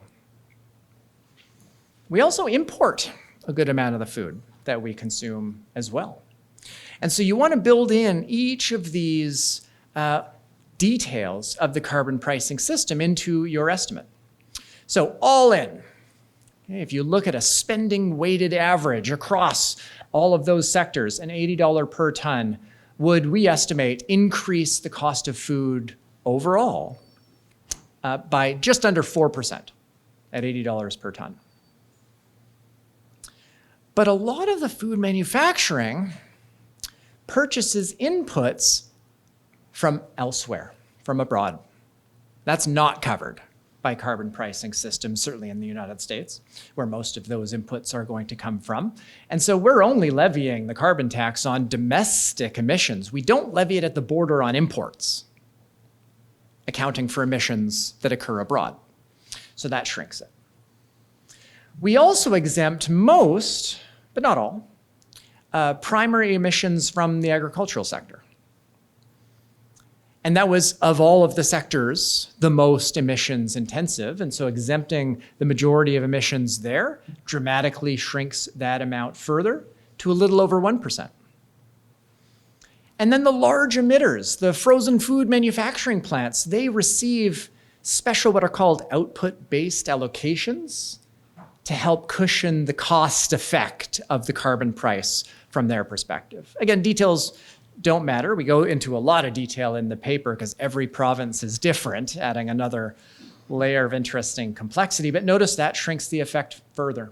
[SPEAKER 4] We also import a good amount of the food that we consume as well. And so you want to build in each of these details of the carbon pricing system into your estimate. So all in, okay, if you look at a spending weighted average across all of those sectors, an $80 per ton would, we estimate, increase the cost of food overall by just under 4% at $80 per ton. But a lot of the food manufacturing purchases inputs from elsewhere, from abroad. That's not covered by carbon pricing systems, certainly in the United States, where most of those inputs are going to come from. And so we're only levying the carbon tax on domestic emissions. We don't levy it at the border on imports, accounting for emissions that occur abroad. So that shrinks it. We also exempt most, but not all, primary emissions from the agricultural sector. And that was, of all of the sectors, the most emissions intensive. And so exempting the majority of emissions there dramatically shrinks that amount further to a little over 1%. And then the large emitters, the frozen food manufacturing plants, they receive special what are called output-based allocations to help cushion the cost effect of the carbon price from their perspective. Again, details don't matter. We go into a lot of detail in the paper because every province is different, adding another layer of interesting complexity. But notice that shrinks the effect further.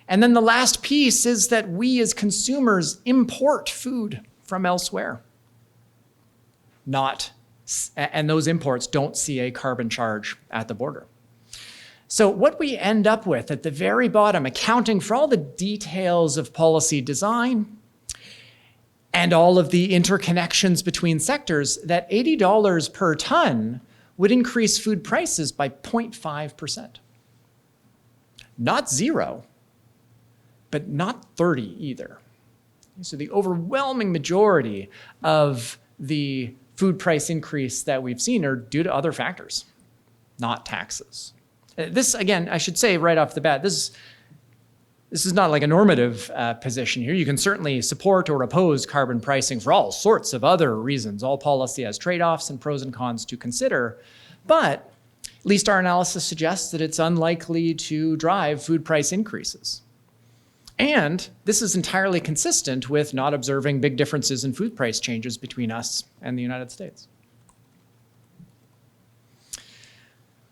[SPEAKER 4] And then the last piece is that we as consumers import food from elsewhere. And those imports don't see a carbon charge at the border. So what we end up with at the very bottom, accounting for all the details of policy design and all of the interconnections between sectors, that $80 per ton would increase food prices by 0.5%. Not 0, but not 30 either. So the overwhelming majority of the food price increase that we've seen are due to other factors, not taxes. This, again, I should say right off the bat, this is not like a normative position here. You can certainly support or oppose carbon pricing for all sorts of other reasons. All policy has trade-offs and pros and cons to consider. But at least our analysis suggests that it's unlikely to drive food price increases. And this is entirely consistent with not observing big differences in food price changes between us and the United States.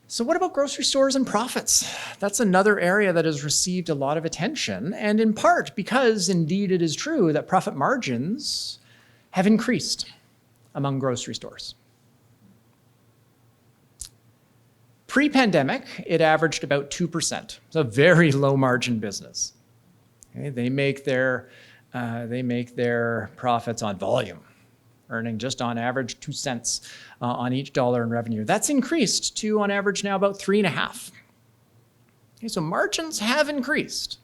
[SPEAKER 4] So what about grocery stores and profits? That's another area that has received a lot of attention, and in part because indeed it is true that profit margins have increased among grocery stores. Pre-pandemic, it averaged about 2%. It's a very low margin business. Okay, they make their profits on volume, earning just on average 2 cents on each dollar in revenue. That's increased to, on average now, about 3.5. Okay, so margins have increased.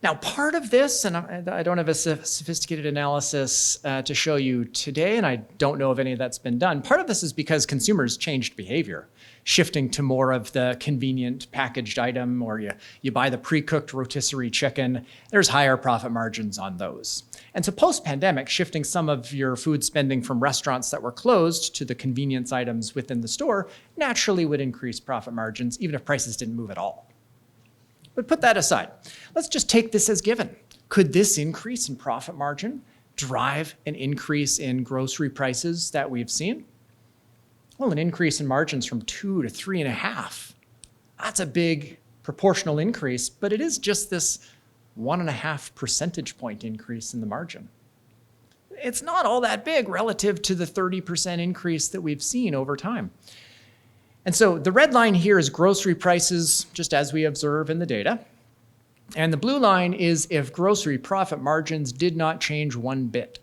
[SPEAKER 4] Now, part of this, and I don't have a sophisticated analysis to show you today, and I don't know if any of that's been done. Part of this is because consumers changed behavior, shifting to more of the convenient packaged item, or you buy the pre-cooked rotisserie chicken. There's higher profit margins on those. And so post-pandemic, shifting some of your food spending from restaurants that were closed to the convenience items within the store naturally would increase profit margins, even if prices didn't move at all. But put that aside. Let's just take this as given. Could this increase in profit margin drive an increase in grocery prices that we've seen? Well, an increase in margins from 2 to 3.5. That's a big proportional increase, but it is just this 1.5 percentage point increase in the margin. It's not all that big relative to the 30% increase that we've seen over time. And so the red line here is grocery prices, just as we observe in the data. And the blue line is if grocery profit margins did not change one bit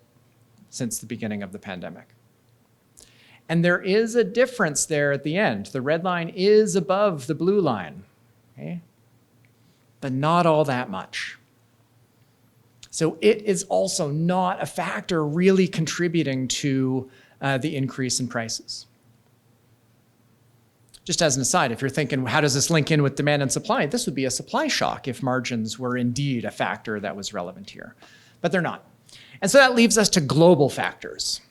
[SPEAKER 4] since the beginning of the pandemic. And there is a difference there at the end. The red line is above the blue line, okay? But not all that much. So it is also not a factor really contributing to the increase in prices. Just as an aside, if you're thinking, how does this link in with demand and supply? This would be a supply shock if margins were indeed a factor that was relevant here, but they're not. And so that leaves us to global factors.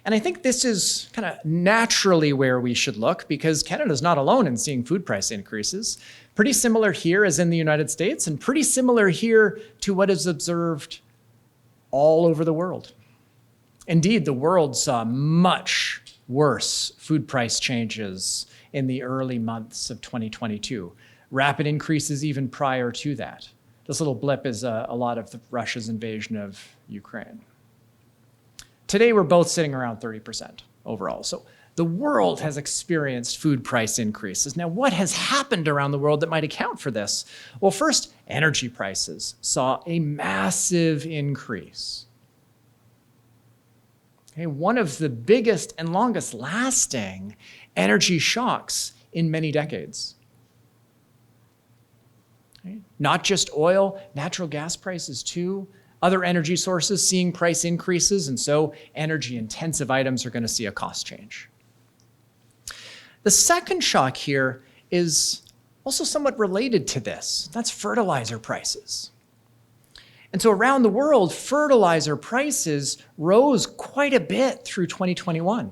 [SPEAKER 4] And I think this is kind of naturally where we should look, because Canada's not alone in seeing food price increases. Pretty similar here as in the United States, and pretty similar here to what is observed all over the world. Indeed, the world saw much worse food price changes in the early months of 2022. Rapid increases even prior to that. This little blip is a lot of Russia's invasion of Ukraine. Today, we're both sitting around 30% overall. So the world has experienced food price increases. Now, what has happened around the world that might account for this? Well, first, energy prices saw a massive increase. Okay, one of the biggest and longest lasting energy shocks in many decades. Okay, not just oil, natural gas prices too. Other energy sources seeing price increases, and so energy intensive items are going to see a cost change. The second shock here is also somewhat related to this. That's fertilizer prices. And so around the world, fertilizer prices rose quite a bit through 2021.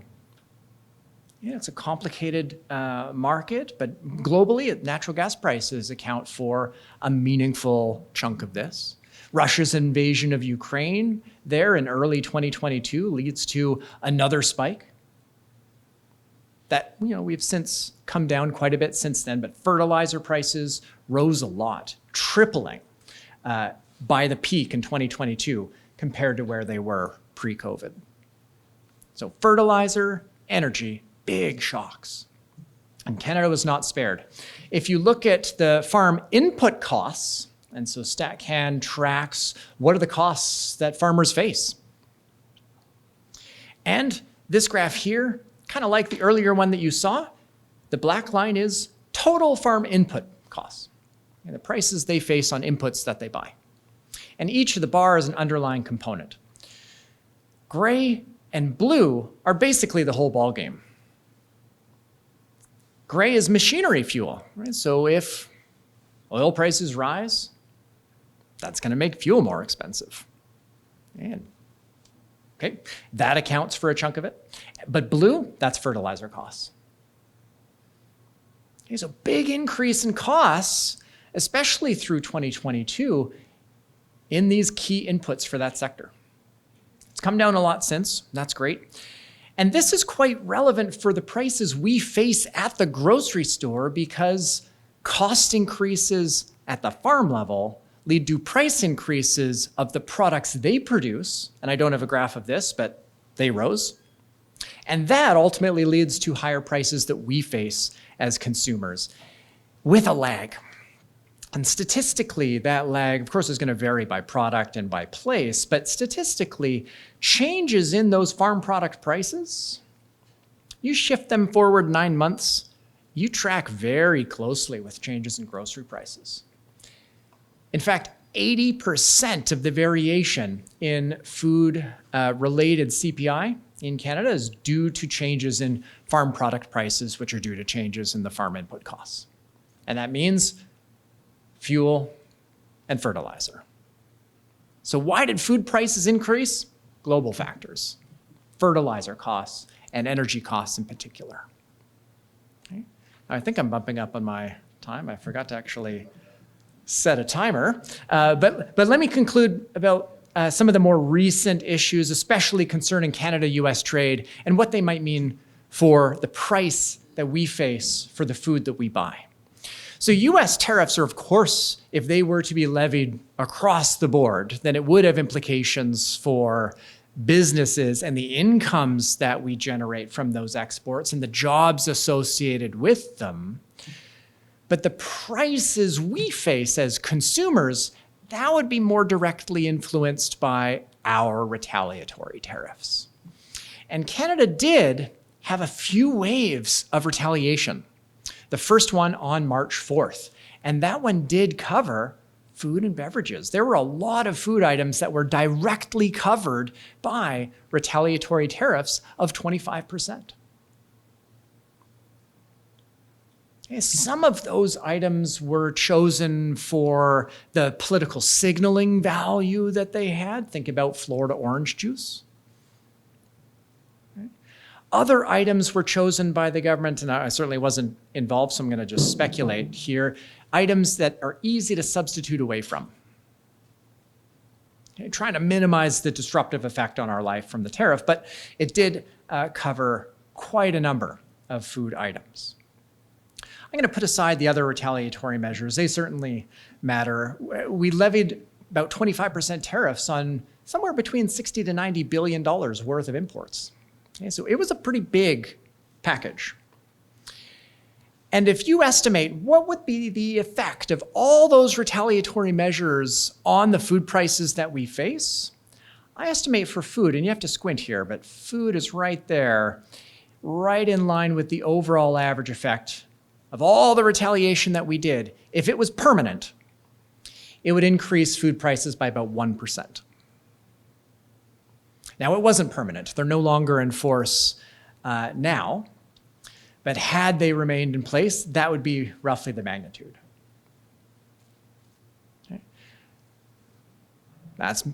[SPEAKER 4] Yeah, it's a complicated market, but globally, natural gas prices account for a meaningful chunk of this. Russia's invasion of Ukraine there in early 2022 leads to another spike that we've since come down quite a bit since then, but fertilizer prices rose a lot, tripling by the peak in 2022 compared to where they were pre-COVID. So fertilizer, energy, big shocks. And Canada was not spared. If you look at the farm input costs, and so StatCan tracks what are the costs that farmers face. And this graph here, kind of like the earlier one that you saw, the black line is total farm input costs, and the prices they face on inputs that they buy. And each of the bars is an underlying component. Gray and blue are basically the whole ballgame. Gray is machinery fuel, right? So if oil prices rise, that's going to make fuel more expensive. And okay, that accounts for a chunk of it. But blue, that's fertilizer costs. Okay, so big increase in costs, especially through 2022, in these key inputs for that sector. It's come down a lot since, that's great. And this is quite relevant for the prices we face at the grocery store because cost increases at the farm level lead to price increases of the products they produce. And I don't have a graph of this, but they rose. And that ultimately leads to higher prices that we face as consumers with a lag. And statistically, that lag, of course, is going to vary by product and by place, but statistically, changes in those farm product prices, you shift them forward 9 months, you track very closely with changes in grocery prices. In fact, 80% of the variation in food-related CPI in Canada is due to changes in farm product prices, which are due to changes in the farm input costs. And that means fuel and fertilizer. So why did food prices increase? Global factors, fertilizer costs, and energy costs in particular. Okay. I think I'm bumping up on my time. I forgot to actually set a timer. But let me conclude about some of the more recent issues, especially concerning Canada-US trade and what they might mean for the price that we face for the food that we buy. So US tariffs are, of course, if they were to be levied across the board, then it would have implications for businesses and the incomes that we generate from those exports and the jobs associated with them. But the prices we face as consumers, that would be more directly influenced by our retaliatory tariffs. And Canada did have a few waves of retaliation. The first one on March 4th, and that one did cover food and beverages. There were a lot of food items that were directly covered by retaliatory tariffs of 25%. Some of those items were chosen for the political signaling value that they had. Think about Florida orange juice. Other items were chosen by the government, and I certainly wasn't involved, so I'm going to just speculate here. Items that are easy to substitute away from. Okay, trying to minimize the disruptive effect on our life from the tariff, but it did cover quite a number of food items. I'm going to put aside the other retaliatory measures. They certainly matter. We levied about 25% tariffs on somewhere between $60 to $90 billion worth of imports. Okay, so it was a pretty big package. And if you estimate what would be the effect of all those retaliatory measures on the food prices that we face, I estimate for food, and you have to squint here, but food is right there, right in line with the overall average effect of all the retaliation that we did. If it was permanent, it would increase food prices by about 1%. Now, it wasn't permanent. They're no longer in force now. But had they remained in place, that would be roughly the magnitude. Okay. That's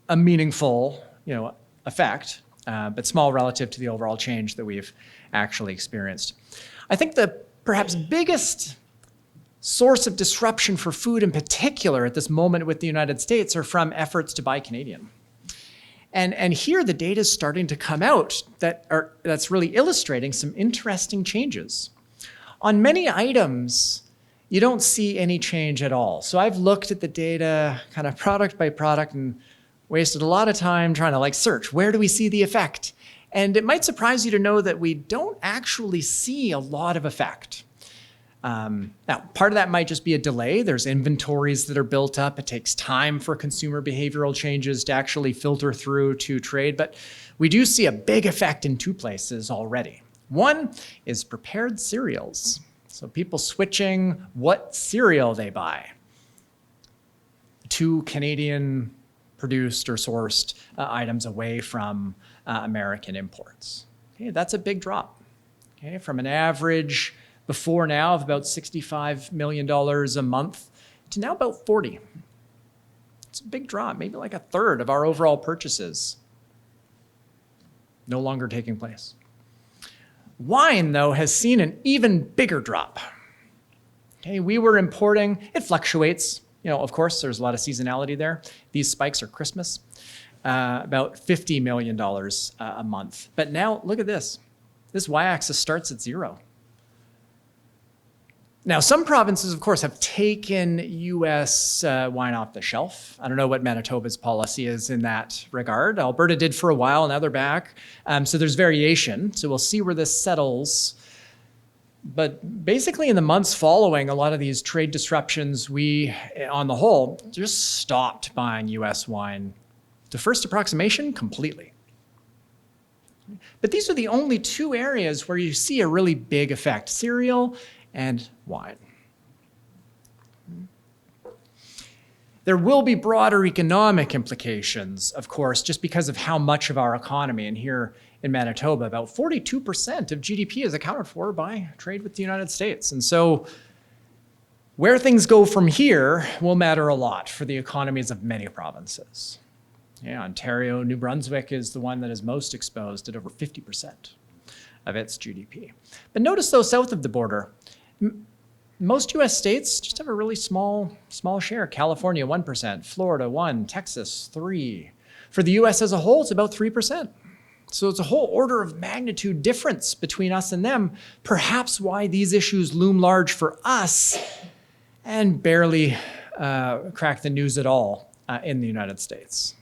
[SPEAKER 4] a meaningful, effect, but small relative to the overall change that we've actually experienced. I think the perhaps biggest source of disruption for food in particular at this moment with the United States are from efforts to buy Canadian. And here the data is starting to come out that's really illustrating some interesting changes. On many items, you don't see any change at all. So I've looked at the data kind of product by product and wasted a lot of time trying to search, where do we see the effect? And it might surprise you to know that we don't actually see a lot of effect. Now, part of that might just be a delay. There's inventories that are built up. It takes time for consumer behavioral changes to actually filter through to trade, but we do see a big effect in two places already. One is prepared cereals. So people switching what cereal they buy to Canadian produced or sourced items away from American imports. Okay, that's a big drop. Okay, from an average before now of about $65 million a month to now about 40. It's a big drop, maybe like a third of our overall purchases no longer taking place. Wine, though, has seen an even bigger drop. Okay, we were importing, it fluctuates. Of course, there's a lot of seasonality there. These spikes are Christmas. about $50 million a month. But now look at this. This y-axis starts at 0. Now, some provinces, of course, have taken U.S. wine off the shelf. I don't know what Manitoba's policy is in that regard. Alberta did for a while, now they're back. So there's variation. So we'll see where this settles. But basically in the months following a lot of these trade disruptions, we, on the whole, just stopped buying U.S. wine. The first approximation, completely. But these are the only two areas where you see a really big effect, cereal and wine. There will be broader economic implications, of course, just because of how much of our economy, and here in Manitoba, about 42% of GDP is accounted for by trade with the United States. And so where things go from here will matter a lot for the economies of many provinces. Yeah, Ontario, New Brunswick is the one that is most exposed at over 50% of its GDP. But notice though, south of the border, most US states just have a really small share. California, 1%, Florida, 1%, Texas, 3%. For the US as a whole, it's about 3%. So it's a whole order of magnitude difference between us and them, perhaps why these issues loom large for us and barely crack the news at all in the United States.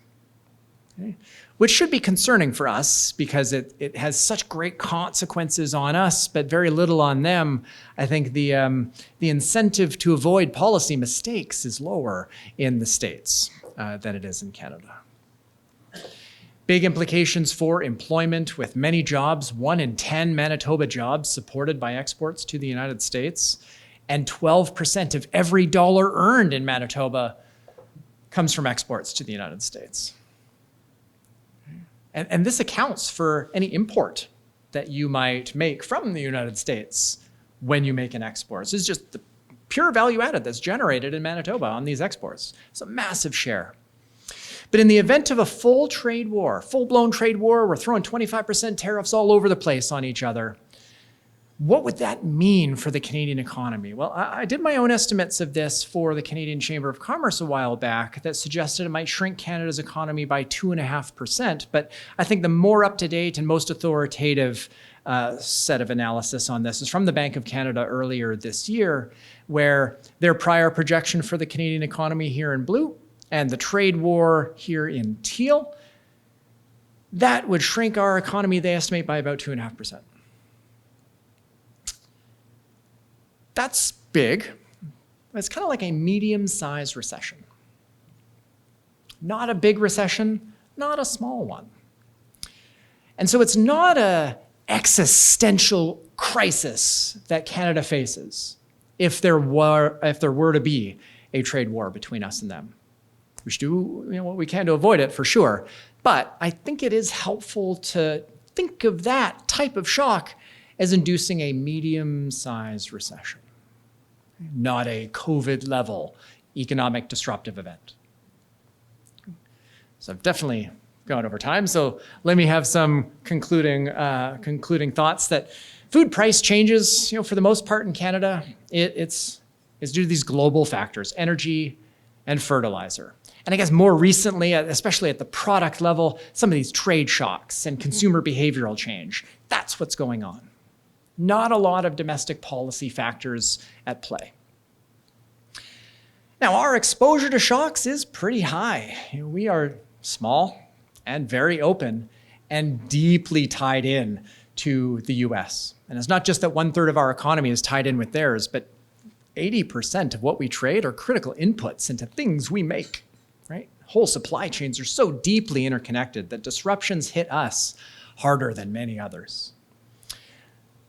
[SPEAKER 4] Okay. Which should be concerning for us because it has such great consequences on us, but very little on them. I think the incentive to avoid policy mistakes is lower in the States than it is in Canada. Big implications for employment with many jobs, 1 in 10 Manitoba jobs supported by exports to the United States, and 12% of every dollar earned in Manitoba comes from exports to the United States. And this accounts for any import that you might make from the United States when you make an export. This is just the pure value added that's generated in Manitoba on these exports. It's a massive share. But in the event of a full trade war, full-blown trade war, we're throwing 25% tariffs all over the place on each other. What would that mean for the Canadian economy? Well, I did my own estimates of this for the Canadian Chamber of Commerce a while back that suggested it might shrink Canada's economy by 2.5%. But I think the more up-to-date and most authoritative set of analysis on this is from the Bank of Canada earlier this year, where their prior projection for the Canadian economy here in blue and the trade war here in teal, that would shrink our economy, they estimate, by about 2.5%. That's big. It's kind of like a medium-sized recession. Not a big recession, not a small one. And so it's not an existential crisis that Canada faces if there were to be a trade war between us and them. We should do what we can to avoid it, for sure. But I think it is helpful to think of that type of shock as inducing a medium-sized recession, not a COVID-level economic disruptive event. So I've definitely gone over time. So let me have some concluding thoughts that food price changes, for the most part in Canada, it's due to these global factors, energy and fertilizer. And I guess more recently, especially at the product level, some of these trade shocks and consumer behavioral change. That's what's going on. Not a lot of domestic policy factors at play. Now, our exposure to shocks is pretty high. We are small and very open and deeply tied in to the US. And it's not just that 1/3 of our economy is tied in with theirs, but 80% of what we trade are critical inputs into things we make, right? Whole supply chains are so deeply interconnected that disruptions hit us harder than many others.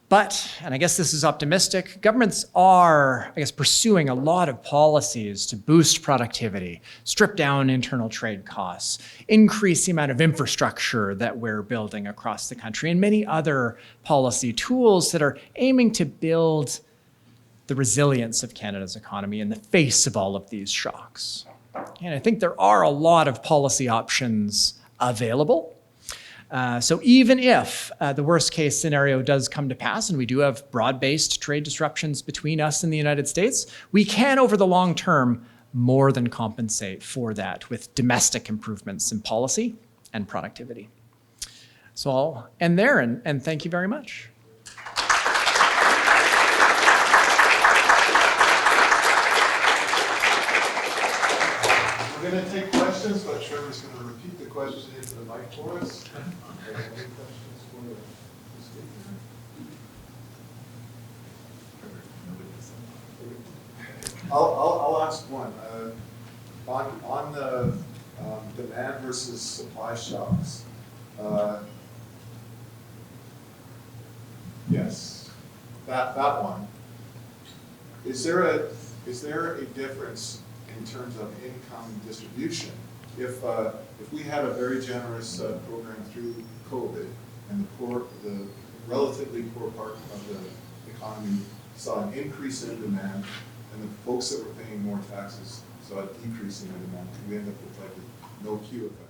[SPEAKER 4] But, and I guess this is optimistic, governments are, pursuing a lot of policies to boost productivity, strip down internal trade costs, increase the amount of infrastructure that we're building across the country, and many other policy tools that are aiming to build the resilience of Canada's economy in the face of all of these shocks. And I think there are a lot of policy options available. So even if the worst case scenario does come to pass and we do have broad-based trade disruptions between us and the United States, we can, over the long term, more than compensate for that with domestic improvements in policy and productivity. So I'll end there and thank you very much.
[SPEAKER 1] We're going to take questions, but Trevor's going to repeat the question into the mic for us. Any questions for the speaker? I'll ask one. On the demand versus supply shocks. Yes, that one. Is there a difference in terms of income distribution? If we had a very generous program through COVID, and the relatively poor part of the economy saw an increase in demand, and the folks that were paying more taxes saw a decrease in demand, we end up with like a no Q effect.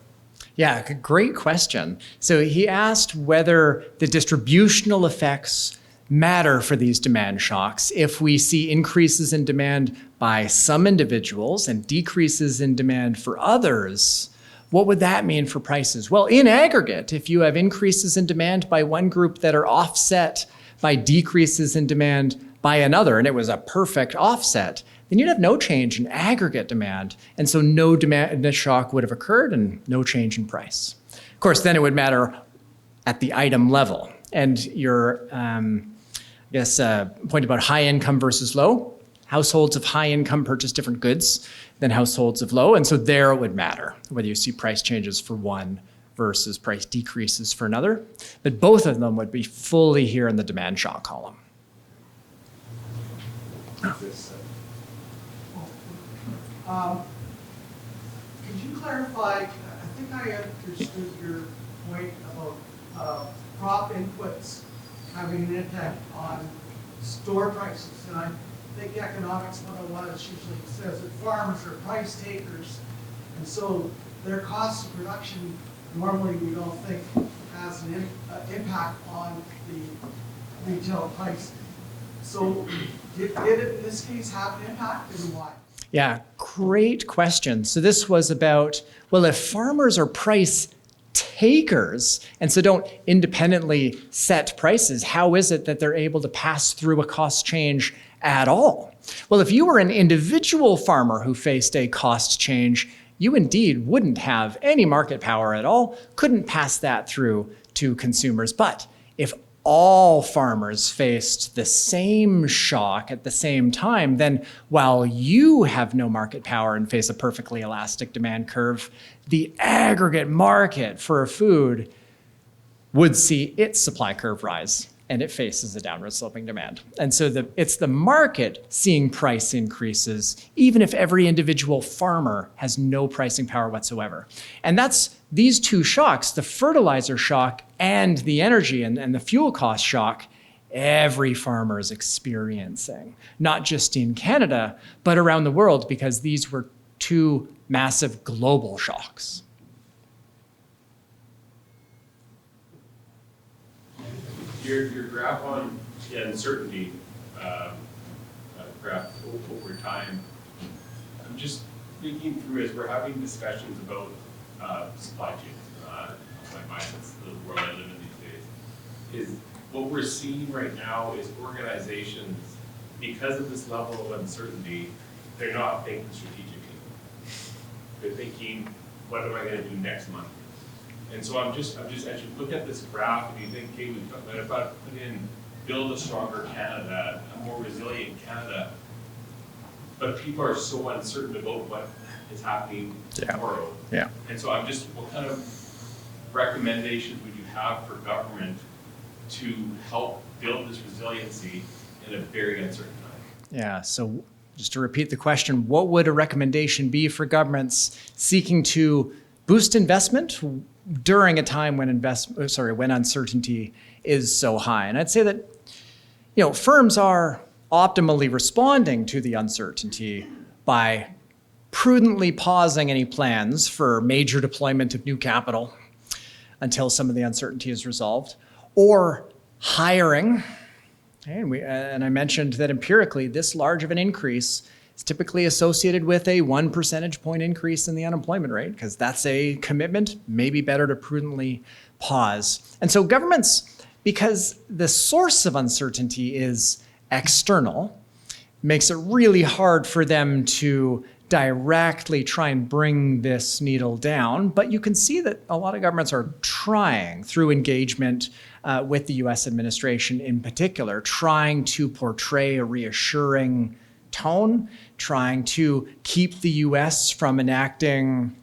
[SPEAKER 4] Yeah, great question. So he asked whether the distributional effects matter for these demand shocks. If we see increases in demand by some individuals and decreases in demand for others, what would that mean for prices? Well, in aggregate, if you have increases in demand by one group that are offset by decreases in demand by another, and it was a perfect offset, then you'd have no change in aggregate demand. And so no demand shock would have occurred and no change in price. Of course, then it would matter at the item level. And your, point about high income versus low, households of high income purchase different goods than households of low. And so there it would matter whether you see price changes for one versus price decreases for another. But both of them would be fully here in the demand shock column.
[SPEAKER 5] Could you clarify, I think I understood your point about crop inputs having an impact on store prices. And I think Economics 101 usually says that farmers are price takers. And so their cost of production normally we don't think has an impact on the retail price. So did it in this case have an impact, and why?
[SPEAKER 4] Yeah, great question. So this was about, well, if farmers are price takers and so don't independently set prices, how is it that they're able to pass through a cost change at all? Well, if you were an individual farmer who faced a cost change, you indeed wouldn't have any market power at all, couldn't pass that through to consumers. But if all farmers faced the same shock at the same time, then while you have no market power and face a perfectly elastic demand curve, the aggregate market for a food would see its supply curve rise, and it faces a downward sloping demand. And so it's the market seeing price increases, even if every individual farmer has no pricing power whatsoever. And that's these two shocks, the fertilizer shock and the energy and the fuel cost shock, every farmer is experiencing, not just in Canada, but around the world, because these were two massive global shocks.
[SPEAKER 2] Your graph on the uncertainty graph over time, I'm just thinking through as we're having discussions about supply chains. My mind, it's the world I live in these days. Is what we're seeing right now is organizations, because of this level of uncertainty, they're not thinking strategically. They're thinking, what am I going to do next month? And so I'm just as you look at this graph and you think, okay, we've got to put in, build a stronger Canada, a more resilient Canada, but people are so uncertain about what is happening tomorrow.
[SPEAKER 4] Yeah.
[SPEAKER 2] And so I'm just, what kind of recommendations would you have for government to help build this resiliency in a very uncertain time?
[SPEAKER 4] Yeah, so just to repeat the question, what would a recommendation be for governments seeking to boost investment during a time when when uncertainty is so high? And I'd say that, firms are optimally responding to the uncertainty by prudently pausing any plans for major deployment of new capital until some of the uncertainty is resolved, or hiring. And I mentioned that empirically, this large of an increase is typically associated with a 1 percentage point increase in the unemployment rate, because that's a commitment, maybe better to prudently pause. And so governments, because the source of uncertainty is external, makes it really hard for them to directly try and bring this needle down. But you can see that a lot of governments are trying, through engagement with the US administration in particular, trying to portray a reassuring tone, trying to keep the US from enacting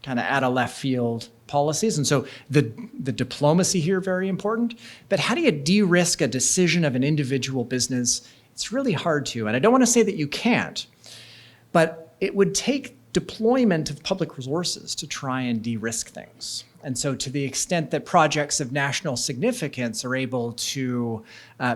[SPEAKER 4] kind of out of left field policies. And so the diplomacy here, very important. But how do you de-risk a decision of an individual business? It's really hard to. And I don't want to say that you can't, but it would take deployment of public resources to try and de-risk things. And so to the extent that projects of national significance are able to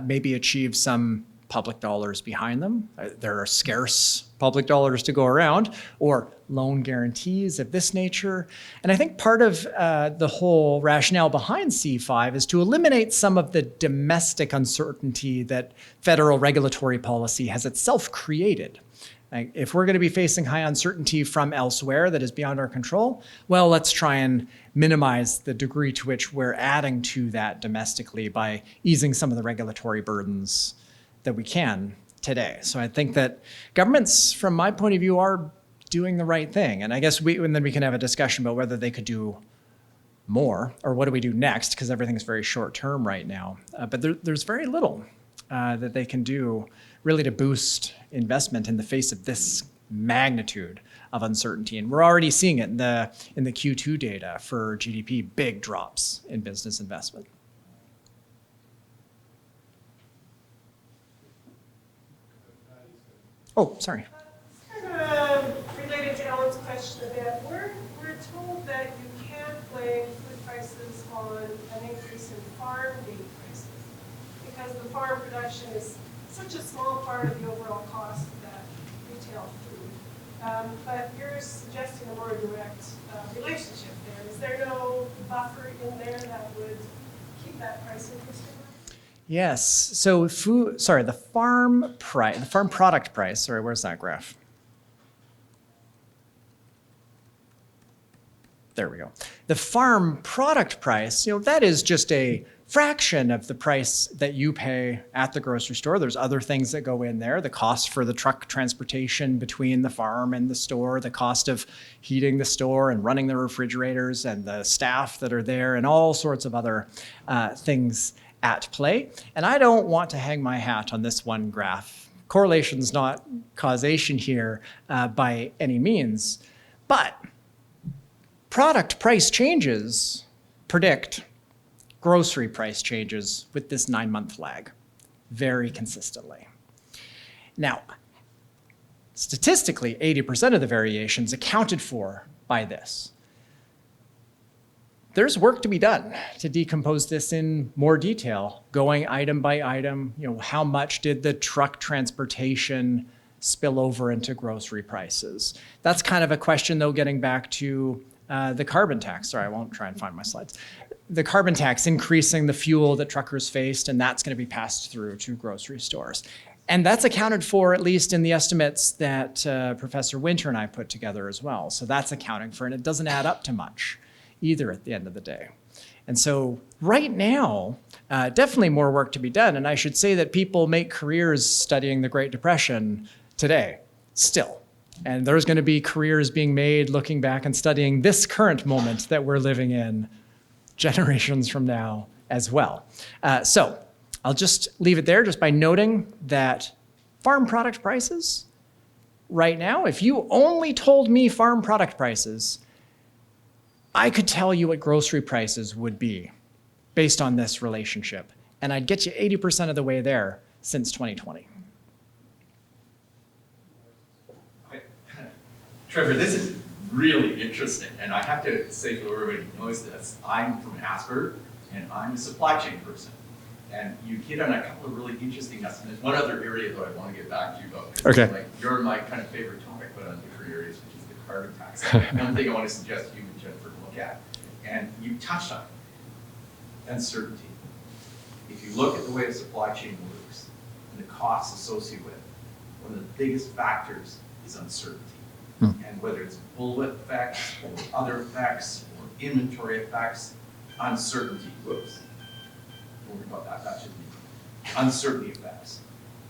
[SPEAKER 4] maybe achieve some public dollars behind them, there are scarce public dollars to go around, or loan guarantees of this nature. And I think part of the whole rationale behind C5 is to eliminate some of the domestic uncertainty that federal regulatory policy has itself created. Like, if we're going to be facing high uncertainty from elsewhere that is beyond our control, well, let's try and minimize the degree to which we're adding to that domestically by easing some of the regulatory burdens that we can today. So I think that governments, from my point of view, are doing the right thing. And I guess and then we can have a discussion about whether they could do more, or what do we do next, because everything's very short term right now. But there's very little that they can do really to boost investment in the face of this magnitude of uncertainty. And we're already seeing it in the Q2 data for GDP, big drops in business investment. Oh, sorry.
[SPEAKER 6] Kind of related to Alan's question a bit. We're told that you can't blame food prices on an increase in farm gate prices because the farm production is such a small part of the overall cost of that retail food. But you're suggesting a more direct relationship there. Is there no buffer in there that would keep that price increase in mind?
[SPEAKER 4] Yes. So the farm product price. Sorry, where's that graph? There we go. The farm product price, that is just a fraction of the price that you pay at the grocery store. There's other things that go in there, the cost for the truck transportation between the farm and the store, the cost of heating the store and running the refrigerators and the staff that are there, and all sorts of other things at play. And I don't want to hang my hat on this one graph. Correlation's not causation here by any means, but product price changes predict grocery price changes with this 9-month lag very consistently. Now, statistically, 80% of the variations accounted for by this. There's work to be done to decompose this in more detail, going item by item. How much did the truck transportation spill over into grocery prices? That's kind of a question, though, getting back to the carbon tax. Sorry, I won't try and find my slides. The carbon tax increasing the fuel that truckers faced, and that's going to be passed through to grocery stores. And that's accounted for, at least in the estimates that Professor Winter and I put together as well. So that's accounting for, and it doesn't add up to much either at the end of the day. And so right now, definitely more work to be done. And I should say that people make careers studying the Great Depression today, still. And there's going to be careers being made looking back and studying this current moment that we're living in generations from now as well. So I'll just leave it there just by noting that farm product prices right now, if you only told me farm product prices, I could tell you what grocery prices would be based on this relationship. And I'd get you 80% of the way there since 2020.
[SPEAKER 7] Trevor, this is really interesting, and I have to say so everybody knows this, I'm from Asper, and I'm a supply chain person. And you hit on a couple of really interesting estimates. One other area that I want to get back to you about.
[SPEAKER 4] Okay.
[SPEAKER 7] You're my kind of favorite topic, but on different areas, which is the carbon tax. One thing I want to suggest you and Jennifer to look at, and you touched on it, uncertainty. If you look at the way a supply chain works and the costs associated with it, one of the biggest factors is uncertainty. And whether it's bullwhip effects or other effects or inventory effects, uncertainty, whoops, don't worry about that, that should be uncertainty effects.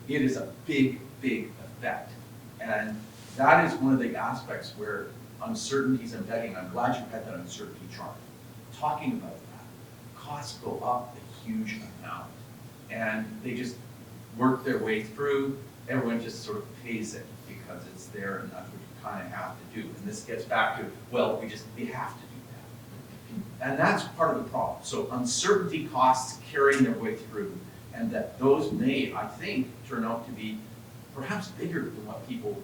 [SPEAKER 7] It is a big, big effect. And that is one of the aspects where uncertainty is embedding. I'm glad you had that uncertainty chart. Talking about that, costs go up a huge amount. And they just work their way through. Everyone just sort of pays it because it's there and that's what you kind of have to do. And this gets back to, well, we have to do that. And that's part of the problem. So uncertainty costs carrying their way through, and that those may, I think, turn out to be perhaps bigger than what people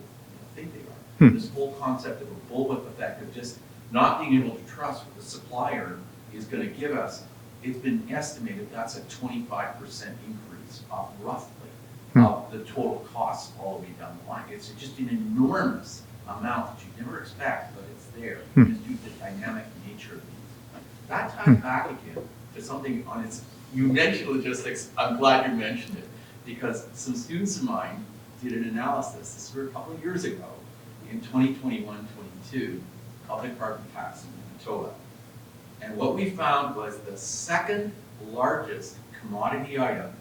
[SPEAKER 7] think they are. This whole concept of a bullwhip effect of just not being able to trust what the supplier is going to give us, it's been estimated that's a 25% increase roughly of the total costs all the way down the line. It's just an enormous amount that you never expect, but it's there, just due to the dynamic nature of these. That ties back again to something on its, you mentioned logistics, I'm glad you mentioned it, because some students of mine did an analysis, this was a couple of years ago, in 2021-22, called the carbon tax in Manitoba. And what we found was the second largest commodity item,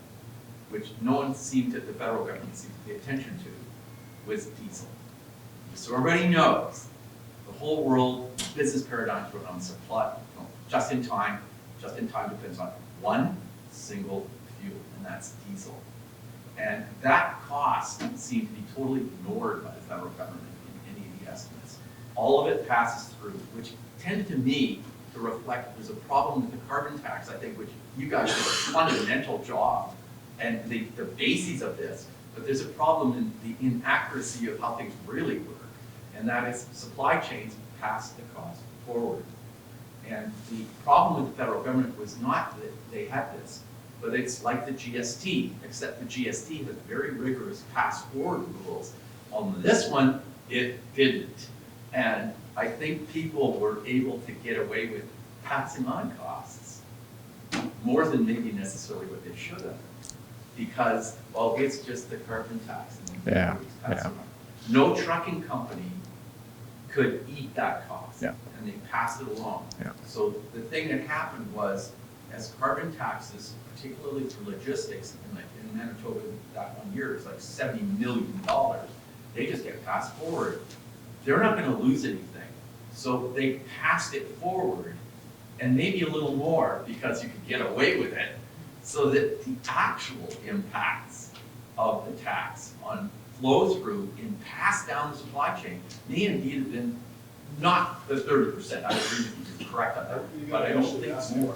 [SPEAKER 7] which no one seemed to, the federal government seemed to pay attention to, was diesel. So everybody knows the whole world business paradigms were on supply, just in time depends on one single fuel, and that's diesel. And that cost seemed to be totally ignored by the federal government in any of the estimates. All of it passes through, which tended to me to reflect there's a problem with the carbon tax, I think, which you guys did a fundamental job, and the bases of this, but there's a problem in the inaccuracy of how things really work, and that is supply chains pass the cost forward. And the problem with the federal government was not that they had this, but it's like the GST, except the GST has very rigorous pass-forward rules. On this one, it didn't. And I think people were able to get away with passing on costs more than maybe necessarily what they should have. Because, well, it's just the carbon tax. And
[SPEAKER 4] Yeah.
[SPEAKER 7] No trucking company could eat that cost.
[SPEAKER 4] Yeah.
[SPEAKER 7] And they passed it along.
[SPEAKER 4] Yeah.
[SPEAKER 7] So the thing that happened was, as carbon taxes, particularly for logistics, in Manitoba that 1 year is like $70 million, they just get passed forward. They're not going to lose anything. So they passed it forward, and maybe a little more because you could get away with it, so that the actual impacts of the tax on flow through and pass down the supply chain may indeed have been not the 30%. I agree with you, you're correct on that, but I don't think it's more.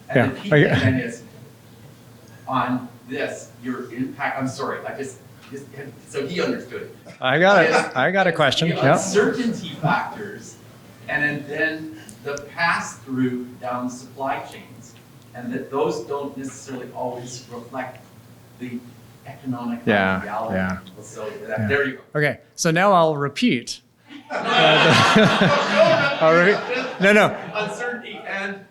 [SPEAKER 7] And the key thing then is, on this, your impact, I'm sorry, so he understood it.
[SPEAKER 4] I got it. I got a question.
[SPEAKER 7] The
[SPEAKER 4] Yeah.
[SPEAKER 7] uncertainty factors, and then the pass-through down the supply chains, and that those don't necessarily always reflect the economic reality.
[SPEAKER 4] Yeah.
[SPEAKER 7] So there you go.
[SPEAKER 4] Okay, so now I'll repeat.
[SPEAKER 7] No. Uncertainty and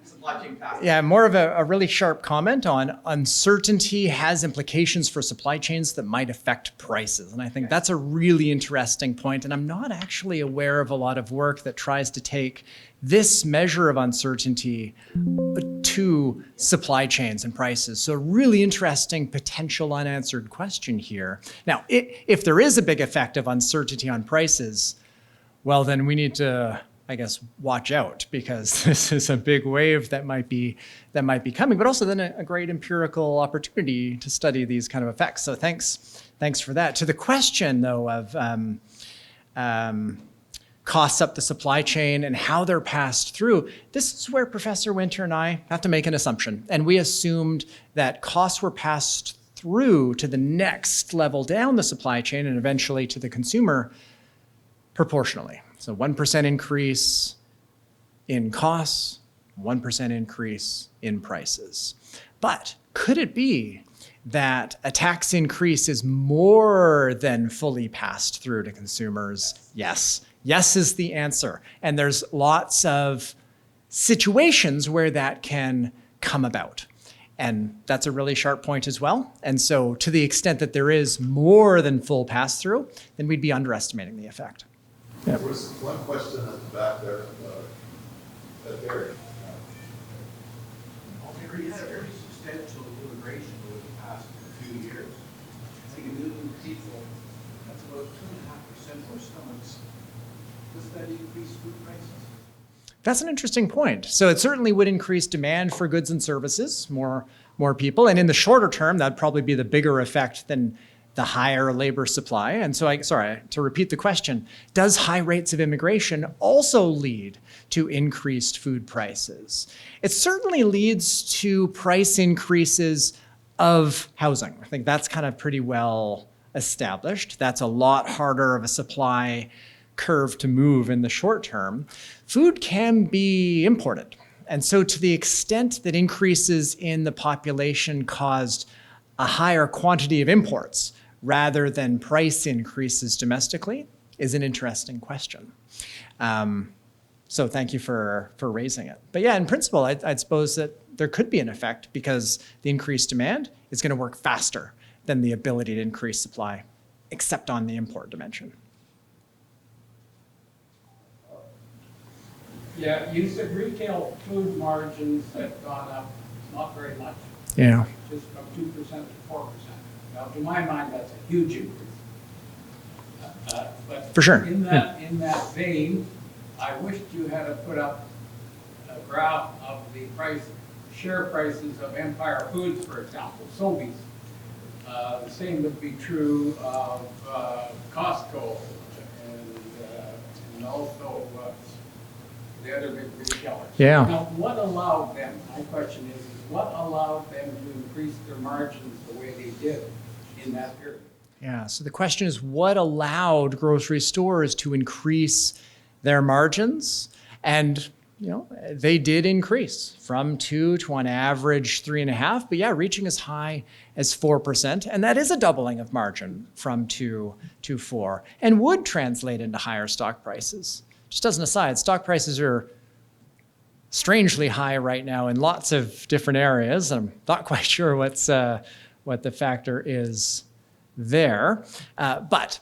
[SPEAKER 7] supply chain pass.
[SPEAKER 4] Yeah, more of a really sharp comment on uncertainty has implications for supply chains that might affect prices. And I think that's a really interesting point. And I'm not actually aware of a lot of work that tries to take this measure of uncertainty to supply chains and prices. So a really interesting potential unanswered question here. Now, if there is a big effect of uncertainty on prices, well, then we need to, I guess, watch out, because this is a big wave that might be coming, but also then a great empirical opportunity to study these kind of effects. So thanks for that. To the question, though, of costs up the supply chain and how they're passed through, this is where Professor Winter and I have to make an assumption. And we assumed that costs were passed through to the next level down the supply chain and eventually to the consumer proportionally. So 1% increase in costs, 1% increase in prices. But could it be that a tax increase is more than fully passed through to consumers? Yes. Yes is the answer. And there's lots of situations where that can come about. And that's a really sharp point as well. And so to the extent that there is more than full pass-through, then we'd be underestimating the effect.
[SPEAKER 1] There was one question at the back there, Barry.
[SPEAKER 8] We had a very substantial immigration over the past few years. I think 1 million people, that's about 2.5% more stomachs. Does that increase food prices?
[SPEAKER 4] That's an interesting point. So it certainly would increase demand for goods and services, more people. And in the shorter term, that'd probably be the bigger effect than the higher labor supply. And so, to repeat the question, does high rates of immigration also lead to increased food prices? It certainly leads to price increases of housing. I think that's kind of pretty well established. That's a lot harder of a supply curve to move in the short term. Food can be imported. And so to the extent that increases in the population caused a higher quantity of imports rather than price increases domestically is an interesting question. So thank you for raising it. But yeah, in principle, I'd suppose that there could be an effect because the increased demand is going to work faster than the ability to increase supply, except on the import dimension.
[SPEAKER 9] Yeah, you said retail food margins have gone up, not very much,
[SPEAKER 4] Yeah.
[SPEAKER 9] just from 2% to 4%. Now, to my mind, that's a huge increase. But
[SPEAKER 4] For sure.
[SPEAKER 9] In that vein, I wished you had put up a graph of the share prices of Empire Foods, for example, Sobeys. The same would be true of Costco and also the other big retailers.
[SPEAKER 4] Yeah.
[SPEAKER 9] Now, what allowed them, my question is what allowed them to increase their margins the way they did in that period?
[SPEAKER 4] Yeah, so the question is what allowed grocery stores to increase their margins? And they did increase from 2 to on average 3.5, but yeah, reaching as high as 4%. And that is a doubling of margin from 2 to 4 and would translate into higher stock prices. Just as an aside, stock prices are strangely high right now in lots of different areas. I'm not quite sure what the factor is there. But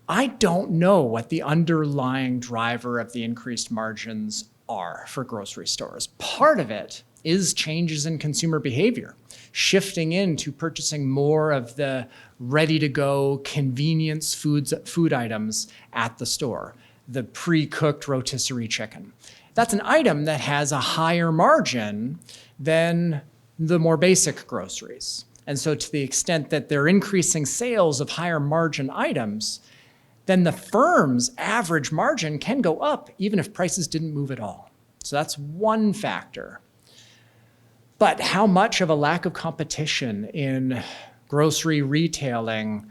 [SPEAKER 4] I don't know what the underlying driver of the increased margins are for grocery stores. Part of it is changes in consumer behavior, shifting into purchasing more of the ready-to-go convenience food items at the store, the pre-cooked rotisserie chicken. That's an item that has a higher margin than the more basic groceries. And so to the extent that they're increasing sales of higher margin items, then the firm's average margin can go up even if prices didn't move at all. So that's one factor. But how much of a lack of competition in grocery retailing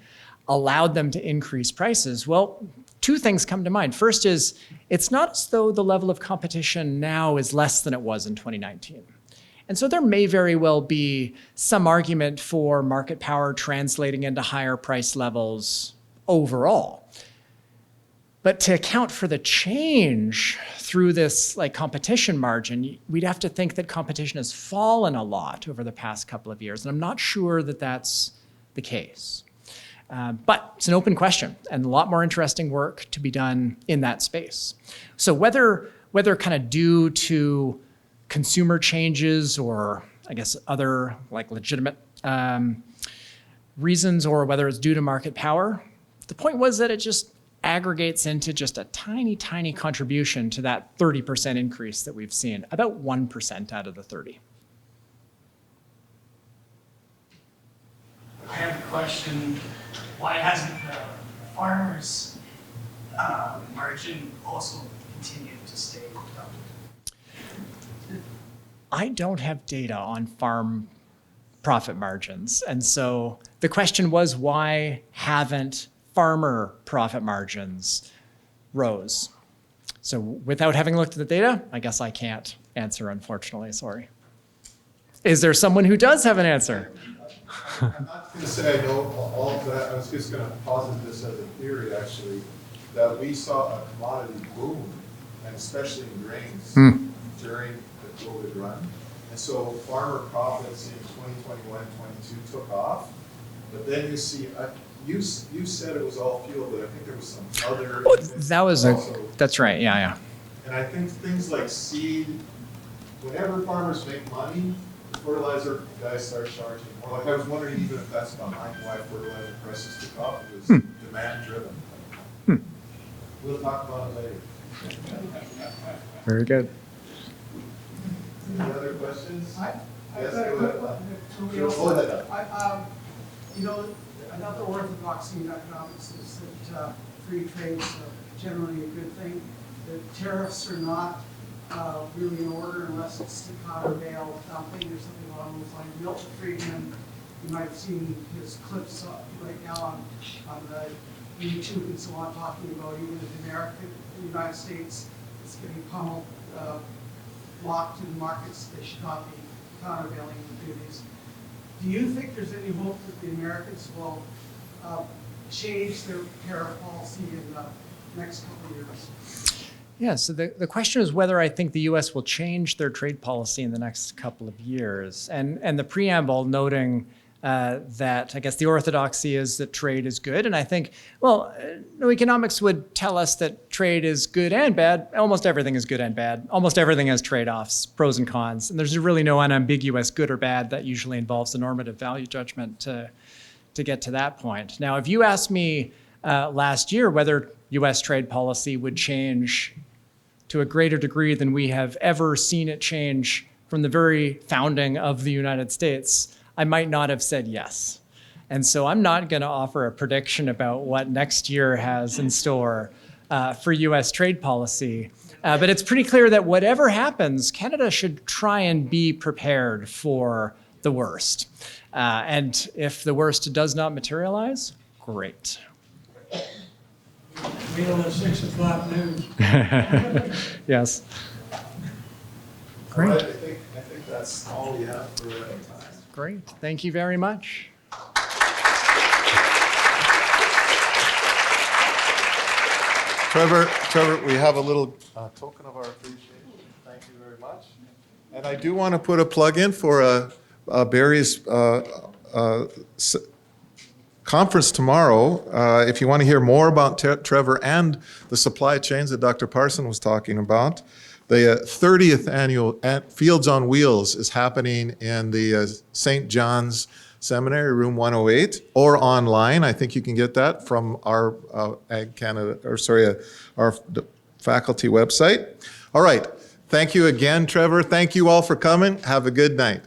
[SPEAKER 4] allowed them to increase prices? Well, two things come to mind. First is, it's not as though the level of competition now is less than it was in 2019. And so there may very well be some argument for market power translating into higher price levels overall. But to account for the change through this competition margin, we'd have to think that competition has fallen a lot over the past couple of years. And I'm not sure that that's the case. But it's an open question and a lot more interesting work to be done in that space. So whether kind of due to consumer changes or I guess other legitimate reasons or whether it's due to market power, the point was that it just aggregates into just a tiny, tiny contribution to that 30% increase that we've seen, about 1% out of the 30.
[SPEAKER 10] I have a question. Why hasn't the farmer's margin also continued to stay up?
[SPEAKER 4] I don't have data on farm profit margins. And so the question was, why haven't farmer profit margins rose? So without having looked at the data, I guess I can't answer, unfortunately, sorry. Is there someone who does have an answer?
[SPEAKER 1] I'm not going to say I know all of that. I was just going to posit this as a theory, actually, that we saw a commodity boom, and especially in grains, during the COVID run. And so farmer profits in 2021, 22 took off. But then you see, you said it was all fuel, but I think there was some other.
[SPEAKER 4] That was
[SPEAKER 1] also.
[SPEAKER 4] that's right. Yeah, yeah.
[SPEAKER 1] And I think things like seed, whenever farmers make money, the fertilizer guys start charging more. Like I was wondering even if that's behind why fertilizer prices took off. It was demand driven. We'll talk about it later.
[SPEAKER 4] Very good.
[SPEAKER 1] Any other questions?
[SPEAKER 5] I've
[SPEAKER 1] Yes,
[SPEAKER 5] got a
[SPEAKER 1] go
[SPEAKER 5] quick
[SPEAKER 1] ahead.
[SPEAKER 5] one.
[SPEAKER 1] Sure, hold that up.
[SPEAKER 5] You know, another orthodoxy in economics is that free trade is generally a good thing. The tariffs are not really in order unless it's to countervail dumping or something along those lines. Milton Friedman, you might have seen his clips right now on the YouTube and so on, talking about even the United States is getting pummeled, locked in markets they should not be countervailing the duties. Do you think there's any hope that the Americans will change their tariff policy in the next couple of years?
[SPEAKER 4] Yeah, so the question is whether I think the U.S. will change their trade policy in the next couple of years. And the preamble noting that I guess the orthodoxy is that trade is good. And I think, well, no, economics would tell us that trade is good and bad. Almost everything is good and bad. Almost everything has trade-offs, pros and cons. And there's really no unambiguous good or bad that usually involves the normative value judgment to get to that point. Now, if you asked me last year whether U.S. trade policy would change to a greater degree than we have ever seen it change from the very founding of the United States, I might not have said yes. And so I'm not going to offer a prediction about what next year has in store for US trade policy. But it's pretty clear that whatever happens, Canada should try and be prepared for the worst. And if the worst does not materialize, great.
[SPEAKER 9] Wait on the 6 o'clock news.
[SPEAKER 4] Yes.
[SPEAKER 1] All right,
[SPEAKER 4] Great.
[SPEAKER 1] I think that's all we have for time.
[SPEAKER 4] Great. Thank you very much.
[SPEAKER 1] Trevor, we have a little token of our appreciation. Thank you very much. And I do want to put a plug in for Barry's conference tomorrow. If you want to hear more about Trevor and the supply chains that Dr. Parson was talking about, the 30th annual Fields on Wheels is happening in the St. John's Seminary, room 108, or online. I think you can get that from our Ag Canada, our faculty website. All right. Thank you again, Trevor. Thank you all for coming. Have a good night.